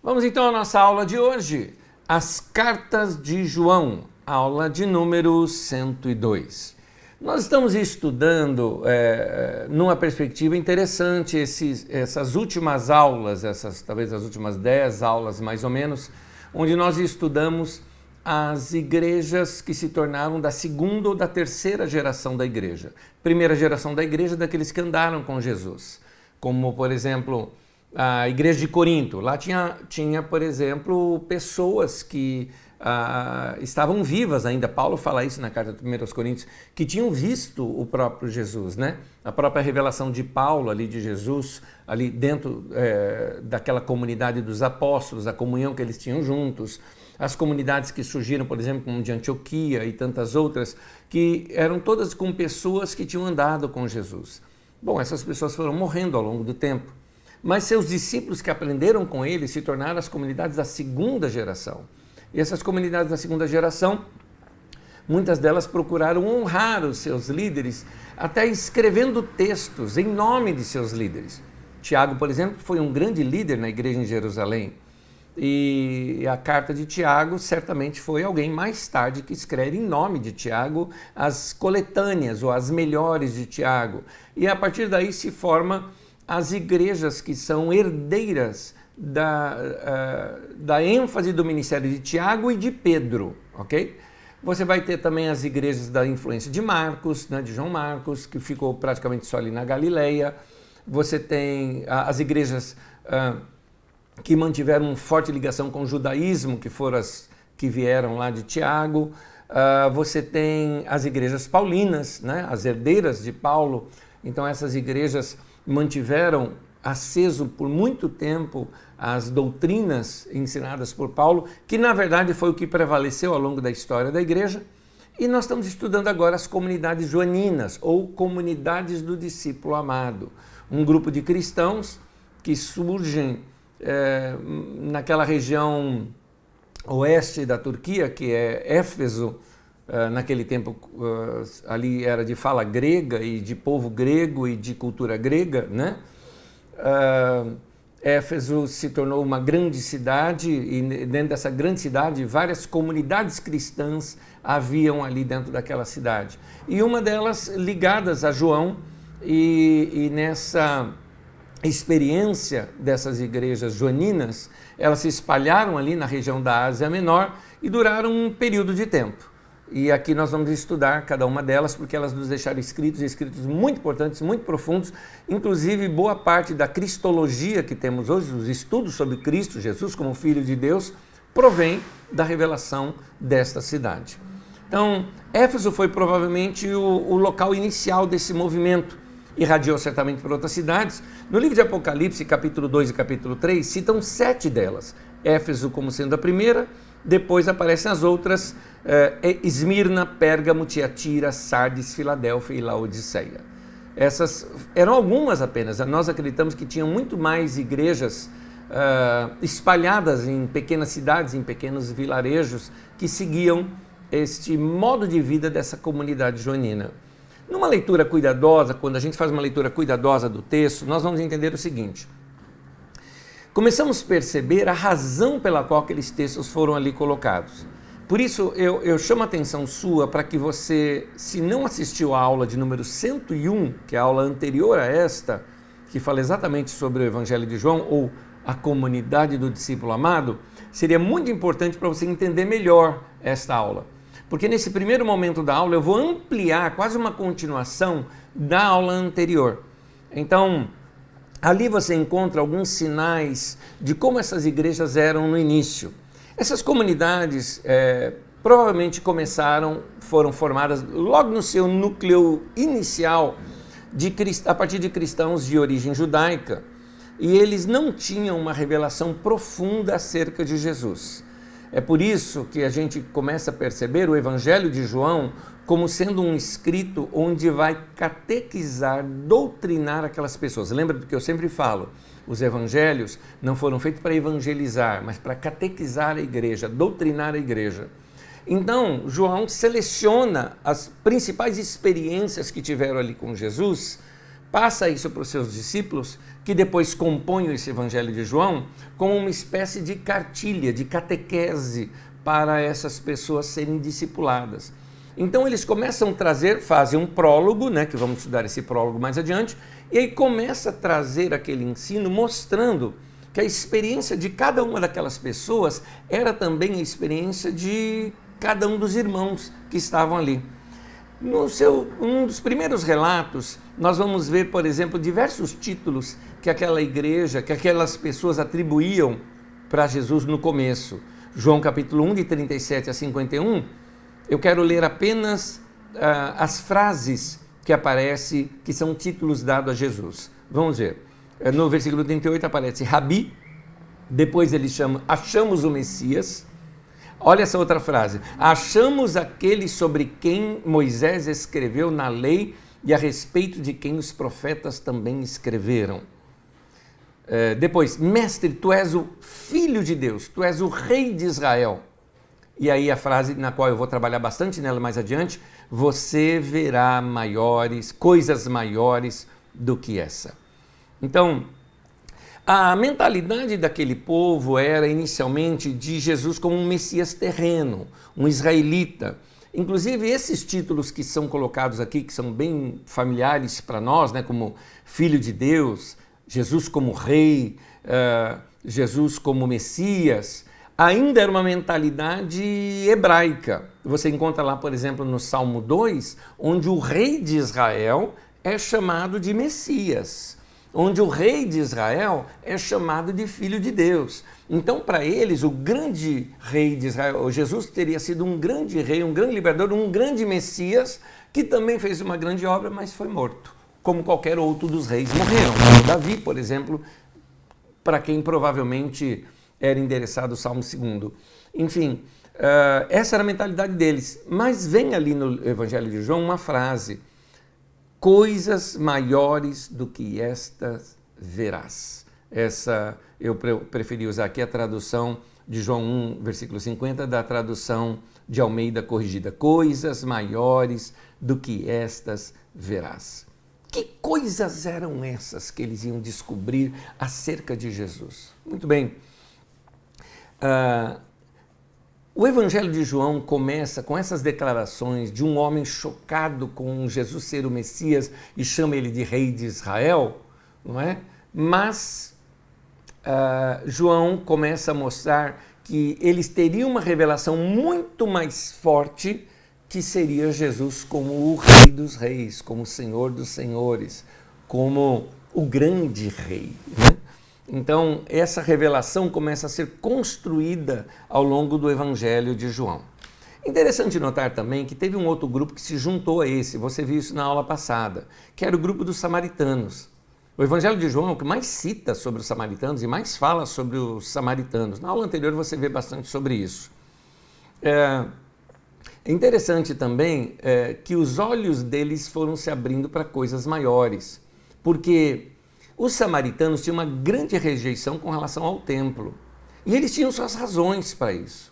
Vamos então à nossa aula de hoje, as cartas de João, aula de número 102. Nós estamos estudando, numa perspectiva interessante, essas últimas aulas, talvez as últimas 10 aulas mais ou menos, onde nós estudamos as igrejas que se tornaram da segunda ou da terceira geração da igreja. Primeira geração da igreja, daqueles que andaram com Jesus, como, por exemplo, a igreja de Corinto. Lá tinha, por exemplo, pessoas que estavam vivas ainda. Paulo fala isso na carta de 1 Coríntios, que tinham visto o próprio Jesus, né? A própria revelação de Paulo ali de Jesus, ali dentro daquela comunidade dos apóstolos, a comunhão que eles tinham juntos, as comunidades que surgiram, por exemplo, como de Antioquia e tantas outras, que eram todas com pessoas que tinham andado com Jesus. Bom, essas pessoas foram morrendo ao longo do tempo, mas seus discípulos que aprenderam com ele se tornaram as comunidades da segunda geração. E essas comunidades da segunda geração, muitas delas procuraram honrar os seus líderes, até escrevendo textos em nome de seus líderes. Tiago, por exemplo, foi um grande líder na igreja em Jerusalém. E a carta de Tiago certamente foi alguém mais tarde que escreve em nome de Tiago as coletâneas ou as melhores de Tiago. E a partir daí se forma as igrejas que são herdeiras da ênfase do ministério de Tiago e de Pedro, ok? Você vai ter também as igrejas da influência de Marcos, né, de João Marcos, que ficou praticamente só ali na Galileia. Você tem as igrejas que mantiveram uma forte ligação com o judaísmo, que foram as que vieram lá de Tiago. Você tem as igrejas paulinas, né, as herdeiras de Paulo. Então essas igrejas mantiveram aceso por muito tempo as doutrinas ensinadas por Paulo, que na verdade foi o que prevaleceu ao longo da história da igreja. E nós estamos estudando agora as comunidades joaninas, ou comunidades do discípulo amado. Um grupo de cristãos que surgem naquela região oeste da Turquia, que é Éfeso. Naquele tempo ali era de fala grega e de povo grego e de cultura grega, né? Éfeso se tornou uma grande cidade e dentro dessa grande cidade várias comunidades cristãs haviam ali dentro daquela cidade. E uma delas ligadas a João e nessa experiência dessas igrejas joaninas, elas se espalharam ali na região da Ásia Menor e duraram um período de tempo. E aqui nós vamos estudar cada uma delas, porque elas nos deixaram escritos muito importantes, muito profundos, inclusive boa parte da cristologia que temos hoje, os estudos sobre Cristo, Jesus como Filho de Deus, provém da revelação desta cidade. Então, Éfeso foi provavelmente o local inicial desse movimento, irradiou certamente por outras cidades. No livro de Apocalipse, capítulo 2 e capítulo 3, citam 7 delas, Éfeso como sendo a primeira. Depois aparecem as outras, Esmirna, Pérgamo, Tiatira, Sardes, Filadélfia e Laodiceia. Essas eram algumas apenas. Nós acreditamos que tinham muito mais igrejas espalhadas em pequenas cidades, em pequenos vilarejos, que seguiam este modo de vida dessa comunidade joanina. Numa leitura cuidadosa, quando a gente faz uma leitura cuidadosa do texto, nós vamos entender o seguinte. Começamos a perceber a razão pela qual aqueles textos foram ali colocados. Por isso, eu chamo a atenção sua para que você, se não assistiu à aula de número 101, que é a aula anterior a esta, que fala exatamente sobre o Evangelho de João, ou a comunidade do discípulo amado, seria muito importante para você entender melhor esta aula. Porque nesse primeiro momento da aula eu vou ampliar quase uma continuação da aula anterior. Então, ali você encontra alguns sinais de como essas igrejas eram no início. Essas comunidades provavelmente foram formadas logo no seu núcleo inicial, a partir de cristãos de origem judaica, e eles não tinham uma revelação profunda acerca de Jesus. É por isso que a gente começa a perceber o Evangelho de João como sendo um escrito onde vai catequizar, doutrinar aquelas pessoas. Lembra do que eu sempre falo? Os evangelhos não foram feitos para evangelizar, mas para catequizar a igreja, doutrinar a igreja. Então, João seleciona as principais experiências que tiveram ali com Jesus passa isso para os seus discípulos, que depois compõem esse Evangelho de João como uma espécie de cartilha, de catequese para essas pessoas serem discipuladas. Então eles começam a trazer, fazem um prólogo, né, que vamos estudar esse prólogo mais adiante, e aí começa a trazer aquele ensino mostrando que a experiência de cada uma daquelas pessoas era também a experiência de cada um dos irmãos que estavam ali. Um dos primeiros relatos, nós vamos ver, por exemplo, diversos títulos que aquela igreja, que aquelas pessoas atribuíam para Jesus no começo. João capítulo 1, de 37 a 51, eu quero ler apenas as frases que aparecem, que são títulos dados a Jesus. Vamos ver. No versículo 38 aparece Rabi, depois ele chama achamos o Messias. Olha essa outra frase, achamos aquele sobre quem Moisés escreveu na lei e a respeito de quem os profetas também escreveram. Depois, mestre, tu és o filho de Deus, tu és o rei de Israel. E aí a frase na qual eu vou trabalhar bastante nela mais adiante, você verá coisas maiores do que essa. Então, a mentalidade daquele povo era inicialmente de Jesus como um Messias terreno, um israelita. Inclusive esses títulos que são colocados aqui, que são bem familiares para nós, né, como Filho de Deus, Jesus como Rei, Jesus como Messias, ainda era uma mentalidade hebraica. Você encontra lá, por exemplo, no Salmo 2, onde o rei de Israel é chamado de Messias, onde o rei de Israel é chamado de Filho de Deus. Então, para eles, o grande rei de Israel, Jesus, teria sido um grande rei, um grande libertador, um grande Messias, que também fez uma grande obra, mas foi morto, como qualquer outro dos reis morreram. Davi, por exemplo, para quem provavelmente era endereçado o Salmo 2. Enfim, essa era a mentalidade deles. Mas vem ali no Evangelho de João uma frase: coisas maiores do que estas verás. Essa eu preferi usar aqui a tradução de João 1, versículo 50, da tradução de Almeida corrigida. Coisas maiores do que estas verás. Que coisas eram essas que eles iam descobrir acerca de Jesus? Muito bem. O Evangelho de João começa com essas declarações de um homem chocado com Jesus ser o Messias e chama ele de Rei de Israel, não é? Mas João começa a mostrar que eles teriam uma revelação muito mais forte, que seria Jesus como o Rei dos Reis, como o Senhor dos Senhores, como o grande Rei, né? Então, essa revelação começa a ser construída ao longo do Evangelho de João. Interessante notar também que teve um outro grupo que se juntou a esse, você viu isso na aula passada, que era o grupo dos samaritanos. O Evangelho de João é o que mais cita sobre os samaritanos e mais fala sobre os samaritanos. Na aula anterior você vê bastante sobre isso. É interessante também que os olhos deles foram se abrindo para coisas maiores, porque os samaritanos tinham uma grande rejeição com relação ao templo. E eles tinham suas razões para isso.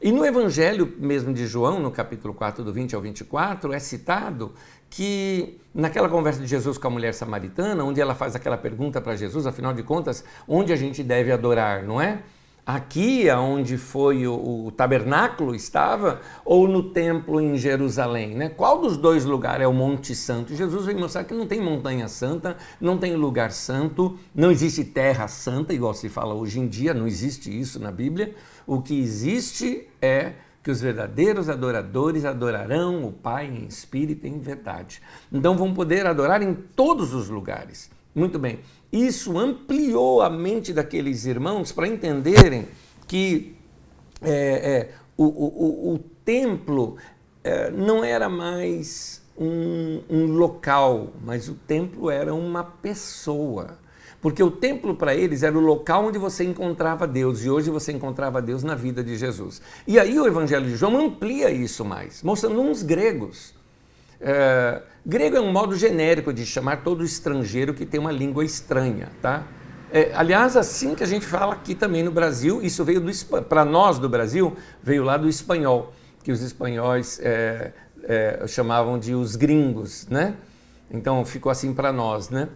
E no Evangelho mesmo de João, no capítulo 4, do 20 ao 24, é citado que naquela conversa de Jesus com a mulher samaritana, onde ela faz aquela pergunta para Jesus, afinal de contas, onde a gente deve adorar, não é? Aqui, onde foi o tabernáculo estava, ou no templo em Jerusalém, né? Qual dos dois lugares é o Monte Santo? Jesus vem mostrar que não tem montanha santa, não tem lugar santo, não existe terra santa, igual se fala hoje em dia, não existe isso na Bíblia. O que existe é que os verdadeiros adoradores adorarão o Pai em espírito e em verdade. Então vão poder adorar em todos os lugares. Muito bem, isso ampliou a mente daqueles irmãos para entenderem que o templo não era mais um local, mas o templo era uma pessoa. Porque o templo para eles era o local onde você encontrava Deus, e hoje você encontrava Deus na vida de Jesus. E aí o Evangelho de João amplia isso mais, mostrando uns gregos. Grego é um modo genérico de chamar todo estrangeiro que tem uma língua estranha, tá? Aliás, assim que a gente fala aqui também no Brasil, isso veio para nós do Brasil, veio lá do espanhol, que os espanhóis chamavam de os gringos, né? Então ficou assim para nós, né?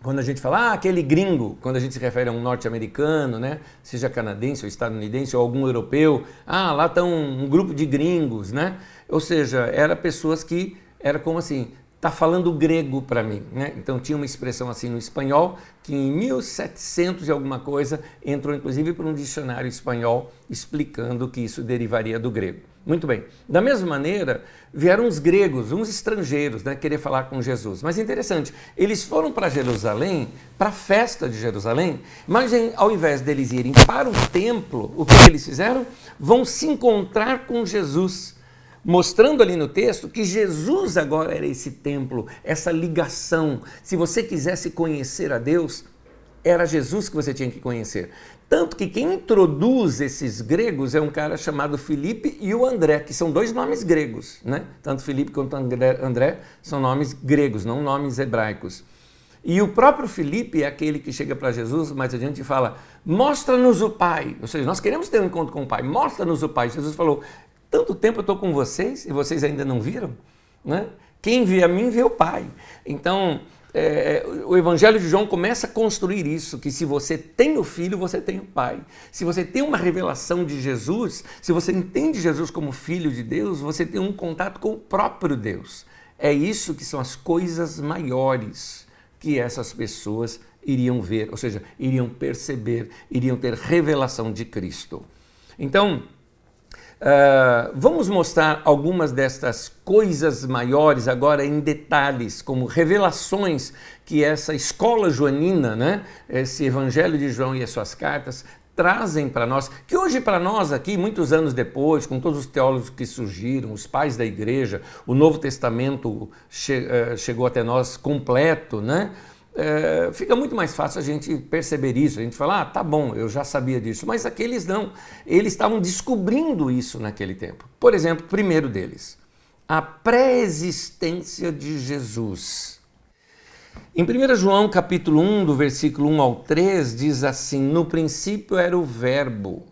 Quando a gente fala, aquele gringo, quando a gente se refere a um norte-americano, né? Seja canadense ou estadunidense ou algum europeu, lá está um grupo de gringos, né? Ou seja, era pessoas que, era como assim, está falando grego para mim, né? Então tinha uma expressão assim no espanhol, que em 1700 e alguma coisa, entrou inclusive por um dicionário espanhol explicando que isso derivaria do grego. Muito bem. Da mesma maneira, vieram os gregos, uns estrangeiros, né, querer falar com Jesus. Mas interessante, eles foram para Jerusalém, para a festa de Jerusalém, mas ao invés deles irem para o templo, o que eles fizeram? Vão se encontrar com Jesus, mostrando ali no texto que Jesus agora era esse templo, essa ligação. Se você quisesse conhecer a Deus, era Jesus que você tinha que conhecer. Tanto que quem introduz esses gregos é um cara chamado Filipe e o André, que são dois nomes gregos, né? Tanto Filipe quanto André são nomes gregos, não nomes hebraicos. E o próprio Filipe é aquele que chega para Jesus mais adiante e fala, mostra-nos o Pai. Ou seja, nós queremos ter um encontro com o Pai, mostra-nos o Pai. Jesus falou, tanto tempo eu estou com vocês e vocês ainda não viram? Né? Quem vê a mim, vê o Pai. Então, o Evangelho de João começa a construir isso, que se você tem o Filho, você tem o Pai. Se você tem uma revelação de Jesus, se você entende Jesus como Filho de Deus, você tem um contato com o próprio Deus. É isso que são as coisas maiores que essas pessoas iriam ver, ou seja, iriam perceber, iriam ter revelação de Cristo. Então, vamos mostrar algumas destas coisas maiores agora em detalhes, como revelações que essa escola joanina, né, esse Evangelho de João e as suas cartas, trazem para nós, que hoje para nós aqui, muitos anos depois, com todos os teólogos que surgiram, os pais da igreja, o Novo Testamento chegou até nós completo, né? Fica muito mais fácil a gente perceber isso, a gente fala, tá bom, eu já sabia disso, mas aqueles não, eles estavam descobrindo isso naquele tempo. Por exemplo, primeiro deles, a pré-existência de Jesus. Em 1 João capítulo 1, do versículo 1 ao 3, diz assim, no princípio era o verbo.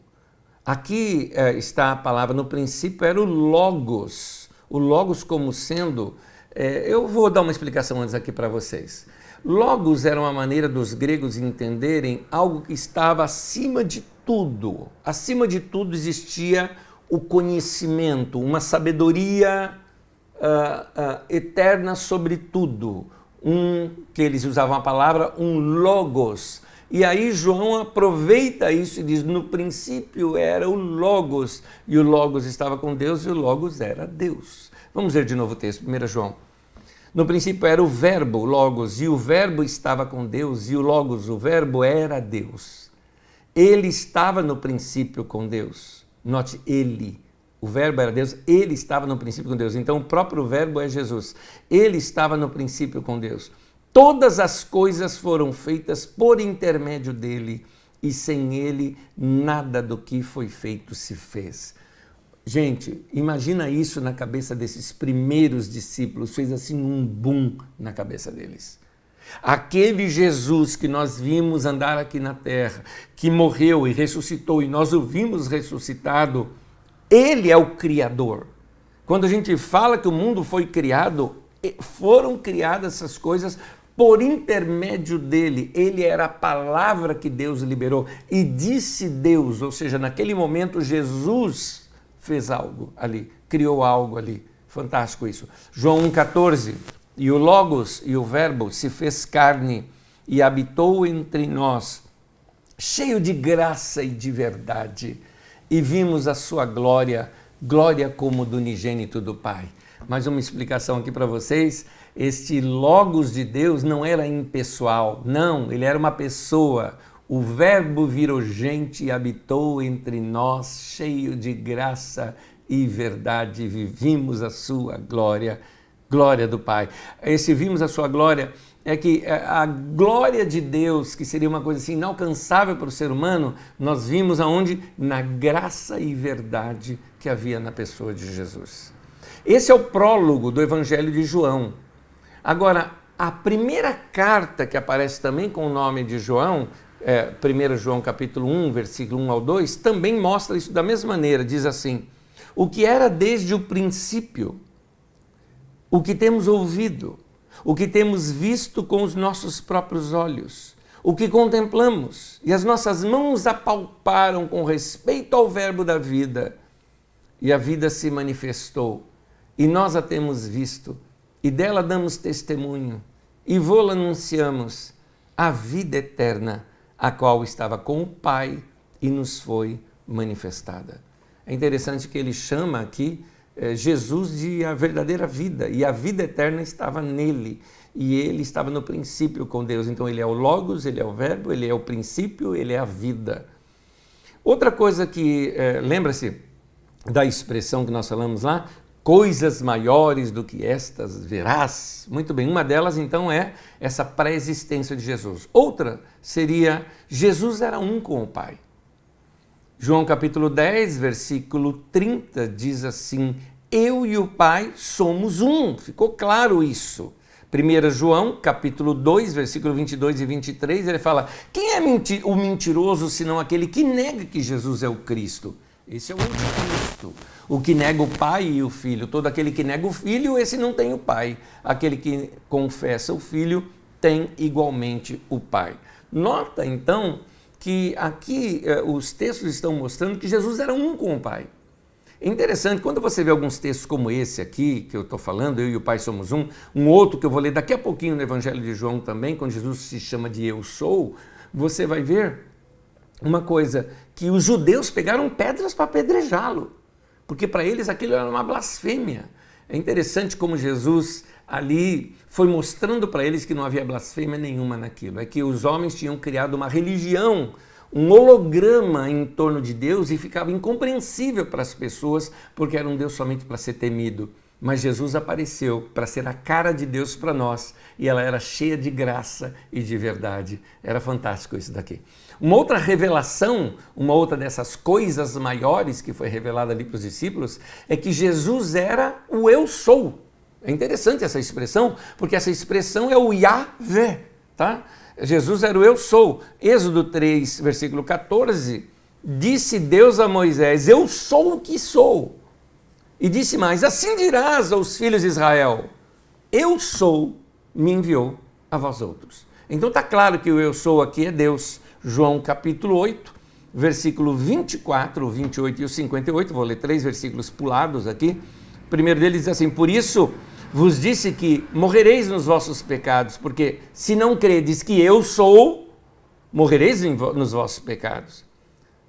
Aqui está a palavra, no princípio era o Logos como sendo, eu vou dar uma explicação antes aqui para vocês. Logos era uma maneira dos gregos entenderem algo que estava acima de tudo. Acima de tudo existia o conhecimento, uma sabedoria eterna sobre tudo. Que eles usavam a palavra, um logos. E aí João aproveita isso e diz, no princípio era o Logos, e o Logos estava com Deus e o Logos era Deus. Vamos ver de novo o texto, 1 João. No princípio era o verbo, Logos, e o verbo estava com Deus, e o Logos, o verbo, era Deus. Ele estava no princípio com Deus. Note, ele. O verbo era Deus, ele estava no princípio com Deus. Então o próprio verbo é Jesus. Ele estava no princípio com Deus. Todas as coisas foram feitas por intermédio dele, e sem ele nada do que foi feito se fez. Gente, imagina isso na cabeça desses primeiros discípulos, fez assim um boom na cabeça deles. Aquele Jesus que nós vimos andar aqui na terra, que morreu e ressuscitou, e nós o vimos ressuscitado, ele é o Criador. Quando a gente fala que o mundo foi criado, foram criadas essas coisas por intermédio dele. Ele era a palavra que Deus liberou, e disse Deus, ou seja, naquele momento Jesus fez algo ali, criou algo ali. Fantástico isso. João 1,14. E o Logos e o Verbo se fez carne e habitou entre nós, cheio de graça e de verdade. E vimos a sua glória, glória como do unigênito do Pai. Mais uma explicação aqui para vocês. Este Logos de Deus não era impessoal, não, ele era uma pessoa. O Verbo virou gente e habitou entre nós, cheio de graça e verdade, vimos a sua glória, glória do Pai. Esse vimos a sua glória é que a glória de Deus, que seria uma coisa assim inalcançável para o ser humano, nós vimos aonde? Na graça e verdade que havia na pessoa de Jesus. Esse é o prólogo do Evangelho de João. Agora, a primeira carta que aparece também com o nome de João, 1 João capítulo 1, versículo 1 ao 2, também mostra isso da mesma maneira, diz assim, o que era desde o princípio, o que temos ouvido, o que temos visto com os nossos próprios olhos, o que contemplamos, e as nossas mãos apalparam com respeito ao verbo da vida, e a vida se manifestou, e nós a temos visto, e dela damos testemunho, e vô-la anunciamos, a vida eterna, a qual estava com o Pai e nos foi manifestada. É interessante que ele chama aqui Jesus de a verdadeira vida, e a vida eterna estava nele, e ele estava no princípio com Deus. Então ele é o Logos, ele é o Verbo, ele é o princípio, ele é a vida. Outra coisa que, lembra-se da expressão que nós falamos lá, coisas maiores do que estas verás. Muito bem, uma delas então é essa pré-existência de Jesus. Outra seria, Jesus era um com o Pai. João capítulo 10, versículo 30 diz assim, eu e o Pai somos um. Ficou claro isso. 1 João capítulo 2, versículo 22 e 23, ele fala, quem é o mentiroso senão aquele que nega que Jesus é o Cristo? Esse é o anticristo, o que nega o Pai e o Filho. Todo aquele que nega o Filho, esse não tem o Pai. Aquele que confessa o Filho tem igualmente o Pai. Nota então que aqui os textos estão mostrando que Jesus era um com o Pai. É interessante, quando você vê alguns textos como esse aqui, que eu estou falando, eu e o Pai somos um outro que eu vou ler daqui a pouquinho no Evangelho de João também, quando Jesus se chama de eu sou, você vai ver uma coisa, que os judeus pegaram pedras para apedrejá-lo, porque para eles aquilo era uma blasfêmia. É interessante como Jesus ali foi mostrando para eles que não havia blasfêmia nenhuma naquilo, é que os homens tinham criado uma religião, um holograma em torno de Deus e ficava incompreensível para as pessoas, porque era um Deus somente para ser temido. Mas Jesus apareceu para ser a cara de Deus para nós, e ela era cheia de graça e de verdade. Era fantástico isso daqui. Uma outra revelação, uma outra dessas coisas maiores que foi revelada ali para os discípulos, é que Jesus era o eu sou. É interessante essa expressão, porque essa expressão é o Yahvé, tá? Jesus era o eu sou. Êxodo 3, versículo 14, disse Deus a Moisés, eu sou o que sou. E disse mais, assim dirás aos filhos de Israel, eu sou, me enviou a vós outros. Então está claro que o eu sou aqui é Deus. João capítulo 8, versículo 24, o 28 e o 58, vou ler 3 versículos pulados aqui. O primeiro deles diz assim, por isso vos disse que morrereis nos vossos pecados, porque se não credes que eu sou, morrereis nos vossos pecados.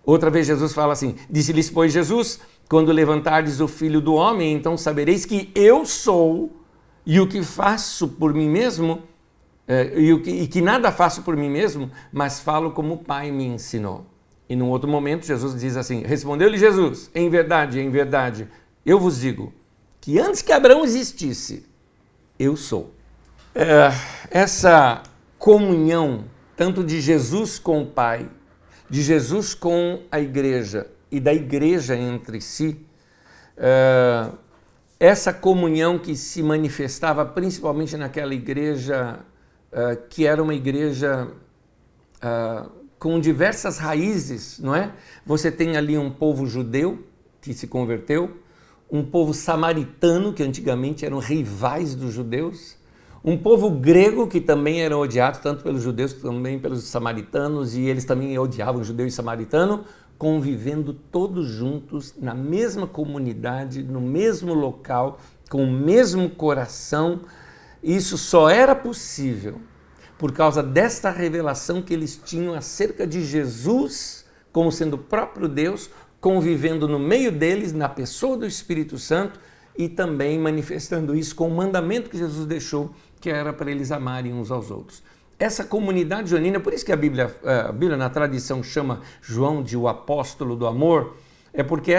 Outra vez Jesus fala assim, disse-lhes, pois Jesus, quando levantardes o Filho do Homem, então sabereis que eu sou, e o que faço por mim mesmo, e que nada faço por mim mesmo, mas falo como o Pai me ensinou. E num outro momento Jesus diz assim, respondeu-lhe Jesus, em verdade, eu vos digo, que antes que Abraão existisse, eu sou. Essa comunhão, tanto de Jesus com o Pai, de Jesus com a igreja e da igreja entre si, essa comunhão que se manifestava principalmente naquela igreja, que era uma igreja com diversas raízes, não é? Você tem ali um povo judeu que se converteu, um povo samaritano, que antigamente eram rivais dos judeus, um povo grego que também era odiado tanto pelos judeus como também pelos samaritanos, e eles também odiavam judeu e samaritano, convivendo todos juntos na mesma comunidade, no mesmo local, com o mesmo coração. Isso só era possível por causa desta revelação que eles tinham acerca de Jesus como sendo o próprio Deus, convivendo no meio deles, na pessoa do Espírito Santo, e também manifestando isso com o mandamento que Jesus deixou, que era para eles amarem uns aos outros. Essa comunidade joanina, por isso que a Bíblia na tradição chama João de o apóstolo do amor, é porque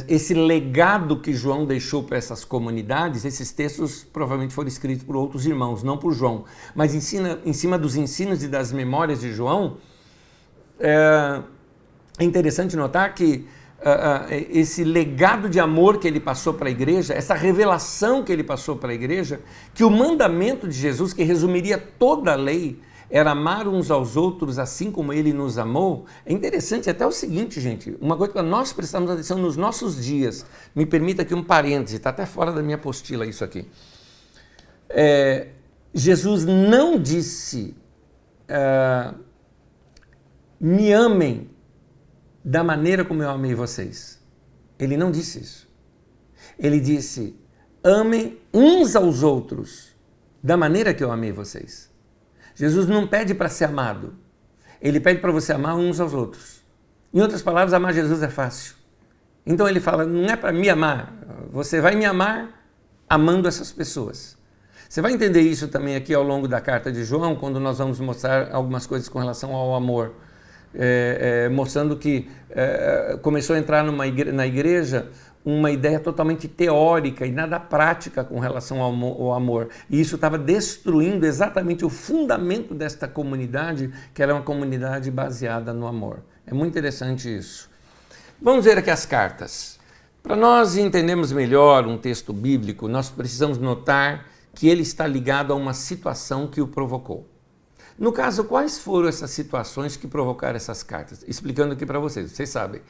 esse legado que João deixou para essas comunidades, esses textos provavelmente foram escritos por outros irmãos, não por João, mas em cima dos ensinos e das memórias de João, é interessante notar que esse legado de amor que ele passou para a igreja, essa revelação que ele passou para a igreja, que o mandamento de Jesus, que resumiria toda a lei, era amar uns aos outros assim como ele nos amou. É interessante até o seguinte, gente, uma coisa que nós prestamos atenção nos nossos dias, me permita aqui um parêntese, está até fora da minha apostila isso aqui. Jesus não disse, me amem da maneira como eu amei vocês. Ele não disse isso. Ele disse, amem uns aos outros da maneira que eu amei vocês. Jesus não pede para ser amado. Ele pede para você amar uns aos outros. Em outras palavras, amar Jesus é fácil. Então ele fala, não é para me amar, você vai me amar amando essas pessoas. Você vai entender isso também aqui ao longo da carta de João, quando nós vamos mostrar algumas coisas com relação ao amor. Mostrando que começou a entrar na igreja uma ideia totalmente teórica e nada prática com relação ao amor. E isso estava destruindo exatamente o fundamento desta comunidade, que era uma comunidade baseada no amor. É muito interessante isso. Vamos ver aqui as cartas. Para nós entendermos melhor um texto bíblico, nós precisamos notar que ele está ligado a uma situação que o provocou. No caso, quais foram essas situações que provocaram essas cartas? Explicando aqui para vocês, vocês sabem.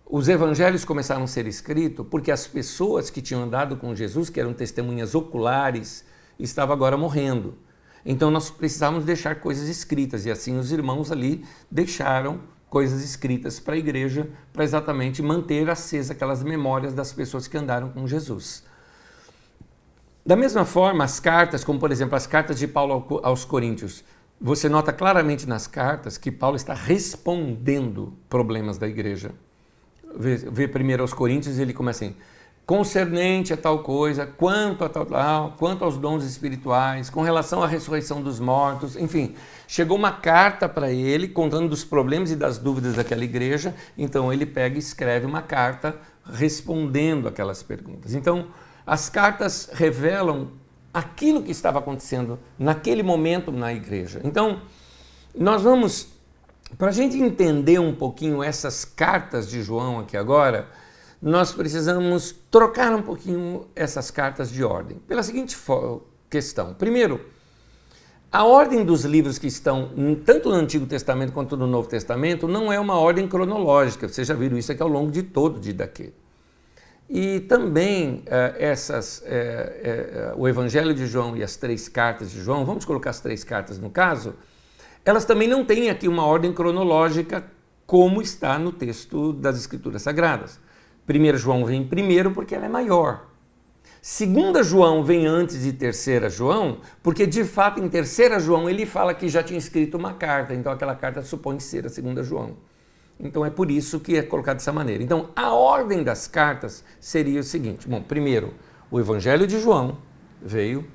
Os evangelhos começaram a ser escritos porque as pessoas que tinham andado com Jesus, que eram testemunhas oculares, estavam agora morrendo. Então nós precisávamos deixar coisas escritas, e assim os irmãos ali deixaram coisas escritas para a igreja, para exatamente manter acesa aquelas memórias das pessoas que andaram com Jesus. Da mesma forma, as cartas, como por exemplo as cartas de Paulo aos Coríntios, você nota claramente nas cartas que Paulo está respondendo problemas da igreja. Vê primeiro aos Coríntios, ele começa assim, concernente a tal coisa, quanto a tal, quanto aos dons espirituais, com relação à ressurreição dos mortos, enfim, chegou uma carta para ele contando dos problemas e das dúvidas daquela igreja, então ele pega e escreve uma carta respondendo aquelas perguntas. Então, as cartas revelam aquilo que estava acontecendo naquele momento na igreja. Então, nós vamos, para a gente entender um pouquinho essas cartas de João aqui agora, nós precisamos trocar um pouquinho essas cartas de ordem. Pela seguinte questão. Primeiro, a ordem dos livros que estão tanto no Antigo Testamento quanto no Novo Testamento não é uma ordem cronológica. Vocês já viram isso aqui ao longo de todo o Didaquê. E também o Evangelho de João e as 3 cartas de João, vamos colocar as 3 cartas no caso, elas também não têm aqui uma ordem cronológica como está no texto das Escrituras Sagradas. 1 João vem primeiro porque ela é maior. 2 João vem antes de 3 João, porque de fato em 3 João ele fala que já tinha escrito uma carta, então aquela carta supõe ser a 2 João. Então é por isso que é colocado dessa maneira. Então a ordem das cartas seria o seguinte. Bom, primeiro, o Evangelho de João veio,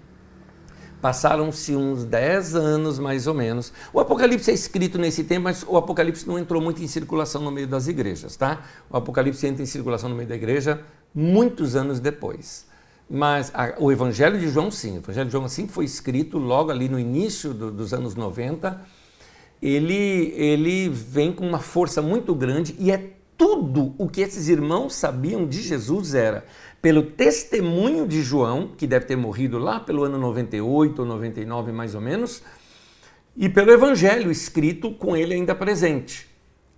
passaram-se uns 10 anos mais ou menos. O Apocalipse é escrito nesse tempo, mas o Apocalipse não entrou muito em circulação no meio das igrejas, tá? O Apocalipse entra em circulação no meio da igreja muitos anos depois. Mas o Evangelho de João sim, o Evangelho de João sim foi escrito logo ali no início dos anos 90, ele vem com uma força muito grande e é tudo o que esses irmãos sabiam de Jesus era pelo testemunho de João, que deve ter morrido lá pelo ano 98 ou 99 mais ou menos, e pelo Evangelho escrito com ele ainda presente,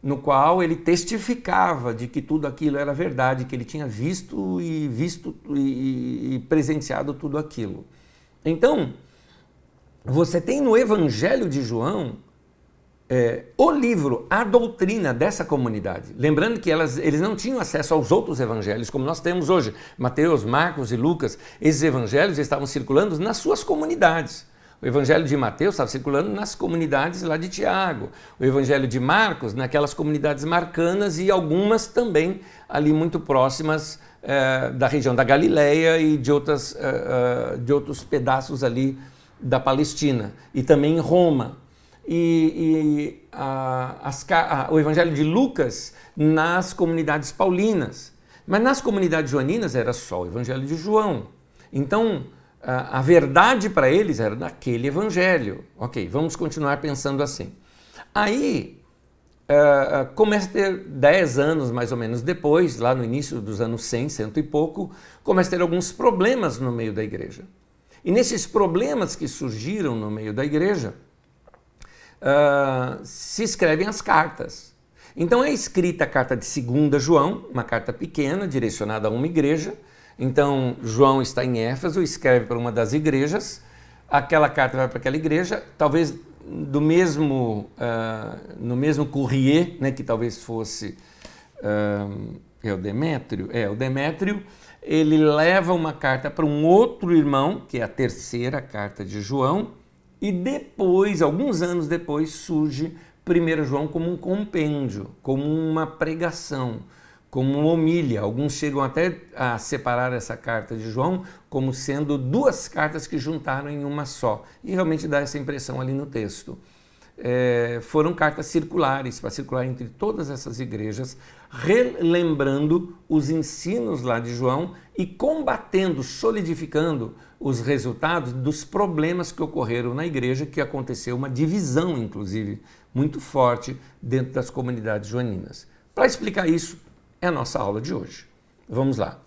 no qual ele testificava de que tudo aquilo era verdade, que ele tinha visto e presenciado tudo aquilo. Então, você tem no Evangelho de João o livro, a doutrina dessa comunidade. Lembrando que eles não tinham acesso aos outros evangelhos, como nós temos hoje. Mateus, Marcos e Lucas, esses evangelhos estavam circulando nas suas comunidades. O evangelho de Mateus estava circulando nas comunidades lá de Tiago. O evangelho de Marcos, naquelas comunidades marcanas e algumas também ali muito próximas da região da Galileia e de outros pedaços ali da Palestina. E também em Roma. O Evangelho de Lucas nas comunidades paulinas, mas nas comunidades joaninas era só o Evangelho de João. Então, a verdade para eles era daquele Evangelho. Ok, vamos continuar pensando assim. Aí, começa a ter 10 anos mais ou menos depois, lá no início dos anos 100, cento e pouco, começa a ter alguns problemas no meio da igreja. E nesses problemas que surgiram no meio da igreja, se escrevem as cartas. Então é escrita a carta de 2 João, uma carta pequena, direcionada a uma igreja, Então, João está em Éfeso, escreve para uma das igrejas, aquela carta vai para aquela igreja, talvez no mesmo courrier, né, que talvez fosse o Demétrio, ele leva uma carta para um outro irmão, que é a terceira carta de João, e depois, alguns anos depois, surge 1 João como um compêndio, como uma pregação, como uma homília. Alguns chegam até a separar essa carta de João como sendo duas cartas que juntaram em uma só. E realmente dá essa impressão ali no texto. Foram cartas circulares, para circular entre todas essas igrejas, relembrando os ensinos lá de João e combatendo, solidificando os resultados dos problemas que ocorreram na igreja, que aconteceu uma divisão, inclusive, muito forte dentro das comunidades joaninas. Para explicar isso, é a nossa aula de hoje. Vamos lá.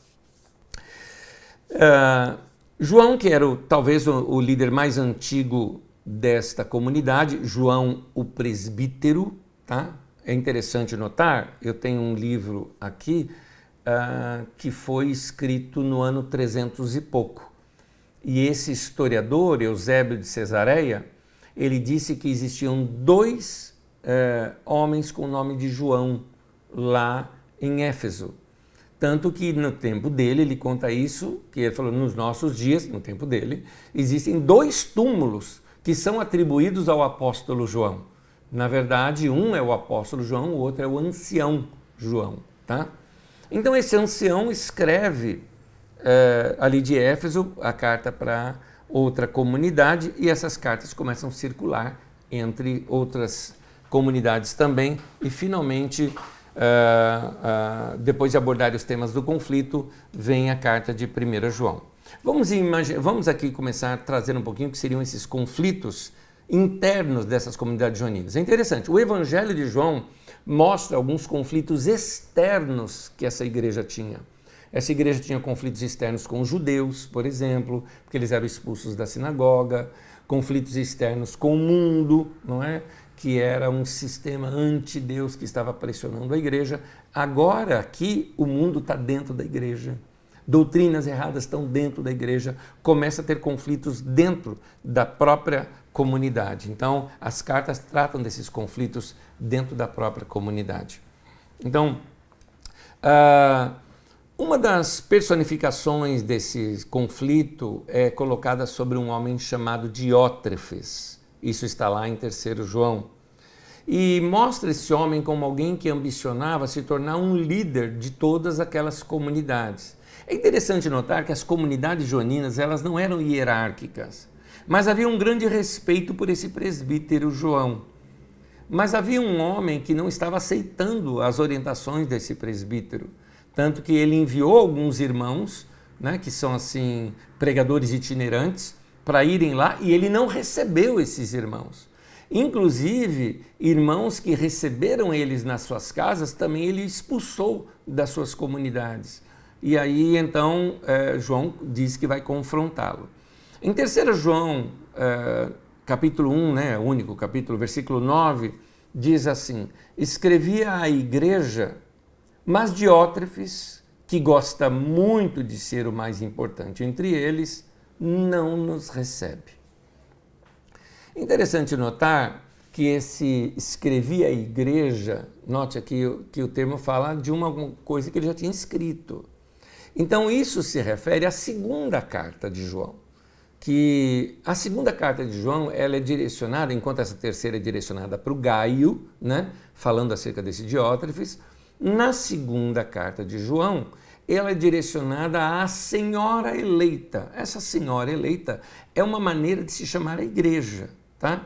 João, que era talvez o líder mais antigo desta comunidade, João o presbítero, tá? É interessante notar, eu tenho um livro aqui que foi escrito no ano 300 e pouco. E esse historiador, Eusébio de Cesareia, ele disse que existiam dois homens com o nome de João lá em Éfeso. Tanto que no tempo dele, ele conta isso, que ele falou, nos nossos dias, no tempo dele, existem dois túmulos que são atribuídos ao apóstolo João. Na verdade, um é o apóstolo João, o outro é o ancião João. Tá? Então esse ancião escreve ali de Éfeso a carta para outra comunidade e essas cartas começam a circular entre outras comunidades também e finalmente, depois de abordar os temas do conflito, vem a carta de 1 João. Vamos aqui começar a trazer um pouquinho o que seriam esses conflitos internos dessas comunidades joaninas. É interessante, o Evangelho de João mostra alguns conflitos externos que essa igreja tinha. Essa igreja tinha conflitos externos com os judeus, por exemplo, porque eles eram expulsos da sinagoga, conflitos externos com o mundo, não é? Que era um sistema anti-Deus que estava pressionando a igreja. Agora aqui o mundo está dentro da igreja. Doutrinas erradas estão dentro da igreja, começa a ter conflitos dentro da própria comunidade. Então, as cartas tratam desses conflitos dentro da própria comunidade. Então, uma das personificações desse conflito é colocada sobre um homem chamado Diótrefes. Isso está lá em 3 João. E mostra esse homem como alguém que ambicionava se tornar um líder de todas aquelas comunidades. É interessante notar que as comunidades joaninas elas não eram hierárquicas, mas havia um grande respeito por esse presbítero João. Mas havia um homem que não estava aceitando as orientações desse presbítero, tanto que ele enviou alguns irmãos, né, que são assim pregadores itinerantes, para irem lá e ele não recebeu esses irmãos. Inclusive, irmãos que receberam eles nas suas casas, também ele expulsou das suas comunidades. E aí, então, João diz que vai confrontá-lo. Em 3 João, capítulo 1, né, único capítulo, versículo 9, diz assim, escrevia à igreja, mas Diótrefes, que gosta muito de ser o mais importante entre eles, não nos recebe. Interessante notar que esse escrevia à igreja, note aqui que o termo fala de uma coisa que ele já tinha escrito. Então isso se refere à segunda carta de João, que a segunda carta de João ela é direcionada, enquanto essa terceira é direcionada para o Gaio, né, falando acerca desse Diótrefes, na segunda carta de João, ela é direcionada à senhora eleita. Essa senhora eleita é uma maneira de se chamar a igreja, tá?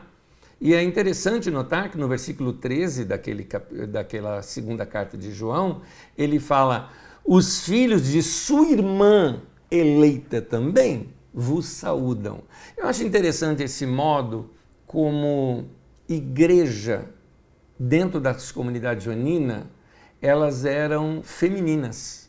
E é interessante notar que no versículo 13 daquela segunda carta de João, ele fala, os filhos de sua irmã eleita também vos saúdam. Eu acho interessante esse modo como igreja, dentro das comunidades joaninas, elas eram femininas.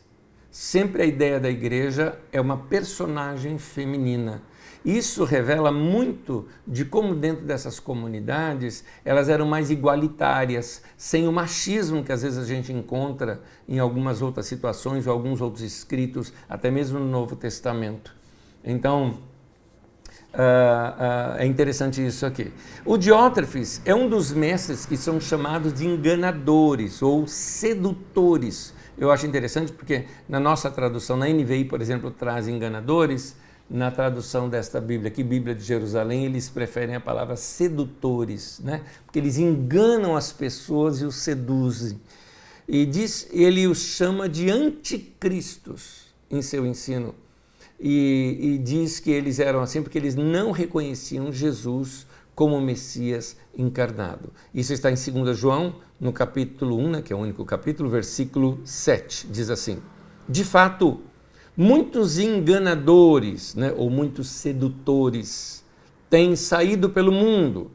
Sempre a ideia da igreja é uma personagem feminina. Isso revela muito de como dentro dessas comunidades elas eram mais igualitárias, sem o machismo que às vezes a gente encontra em algumas outras situações ou alguns outros escritos, até mesmo no Novo Testamento. Então, é interessante isso aqui. O Diótrefes é um dos mestres que são chamados de enganadores ou sedutores. Eu acho interessante porque na nossa tradução, na NVI, por exemplo, traz enganadores. Na tradução desta Bíblia, aqui, Bíblia de Jerusalém, eles preferem a palavra sedutores, né? Porque eles enganam as pessoas e os seduzem. E ele os chama de anticristos em seu ensino. E diz que eles eram assim porque eles não reconheciam Jesus como o Messias encarnado. Isso está em 2 João, no capítulo 1, né, que é o único capítulo, versículo 7, diz assim: de fato, muitos enganadores, né, ou muitos sedutores têm saído pelo mundo,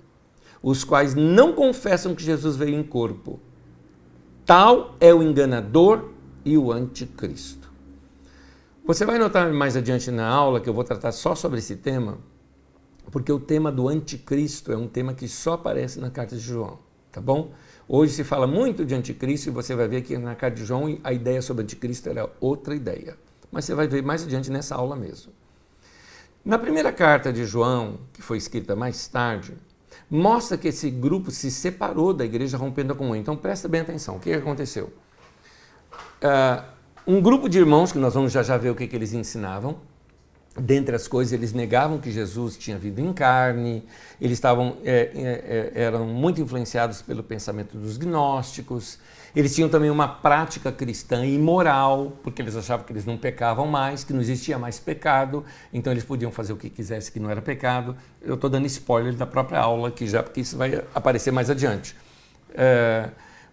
os quais não confessam que Jesus veio em corpo. Tal é o enganador e o anticristo. Você vai notar mais adiante na aula que eu vou tratar só sobre esse tema, porque o tema do anticristo é um tema que só aparece na carta de João, tá bom? Hoje se fala muito de anticristo e você vai ver que na carta de João a ideia sobre anticristo era outra ideia. Mas você vai ver mais adiante nessa aula mesmo. Na primeira carta de João, que foi escrita mais tarde, mostra que esse grupo se separou da igreja rompendo a comunhão. Então presta bem atenção, o que aconteceu? Um grupo de irmãos, que nós vamos já ver o que eles ensinavam, dentre as coisas, eles negavam que Jesus tinha vindo em carne, eles eram muito influenciados pelo pensamento dos gnósticos, eles tinham também uma prática cristã imoral, porque eles achavam que eles não pecavam mais, que não existia mais pecado, então eles podiam fazer o que quisessem, que não era pecado. Eu estou dando spoiler da própria aula aqui já, porque isso vai aparecer mais adiante.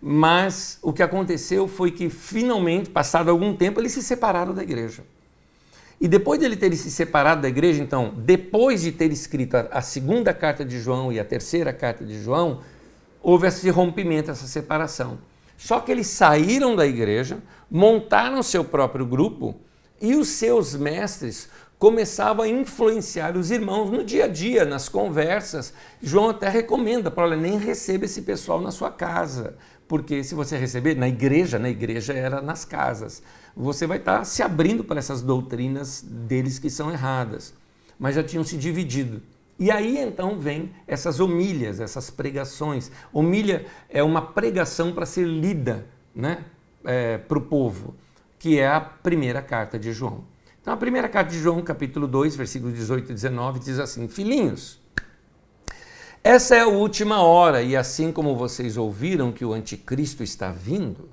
Mas o que aconteceu foi que, finalmente, passado algum tempo, eles se separaram da igreja. E depois de ele ter se separado da igreja, então, depois de ter escrito a segunda carta de João e a terceira carta de João, houve esse rompimento, essa separação. Só que eles saíram da igreja, montaram seu próprio grupo e os seus mestres começavam a influenciar os irmãos no dia a dia, nas conversas. João até recomenda, olha, nem receba esse pessoal na sua casa, porque se você receber na igreja era nas casas, você vai estar se abrindo para essas doutrinas deles que são erradas. Mas já tinham se dividido. E aí então vem essas homílias, essas pregações. Homília é uma pregação para ser lida, né, para o povo, que é a primeira carta de João. Então a primeira carta de João, capítulo 2, versículos 18 e 19, diz assim: filhinhos, essa é a última hora, e assim como vocês ouviram que o anticristo está vindo,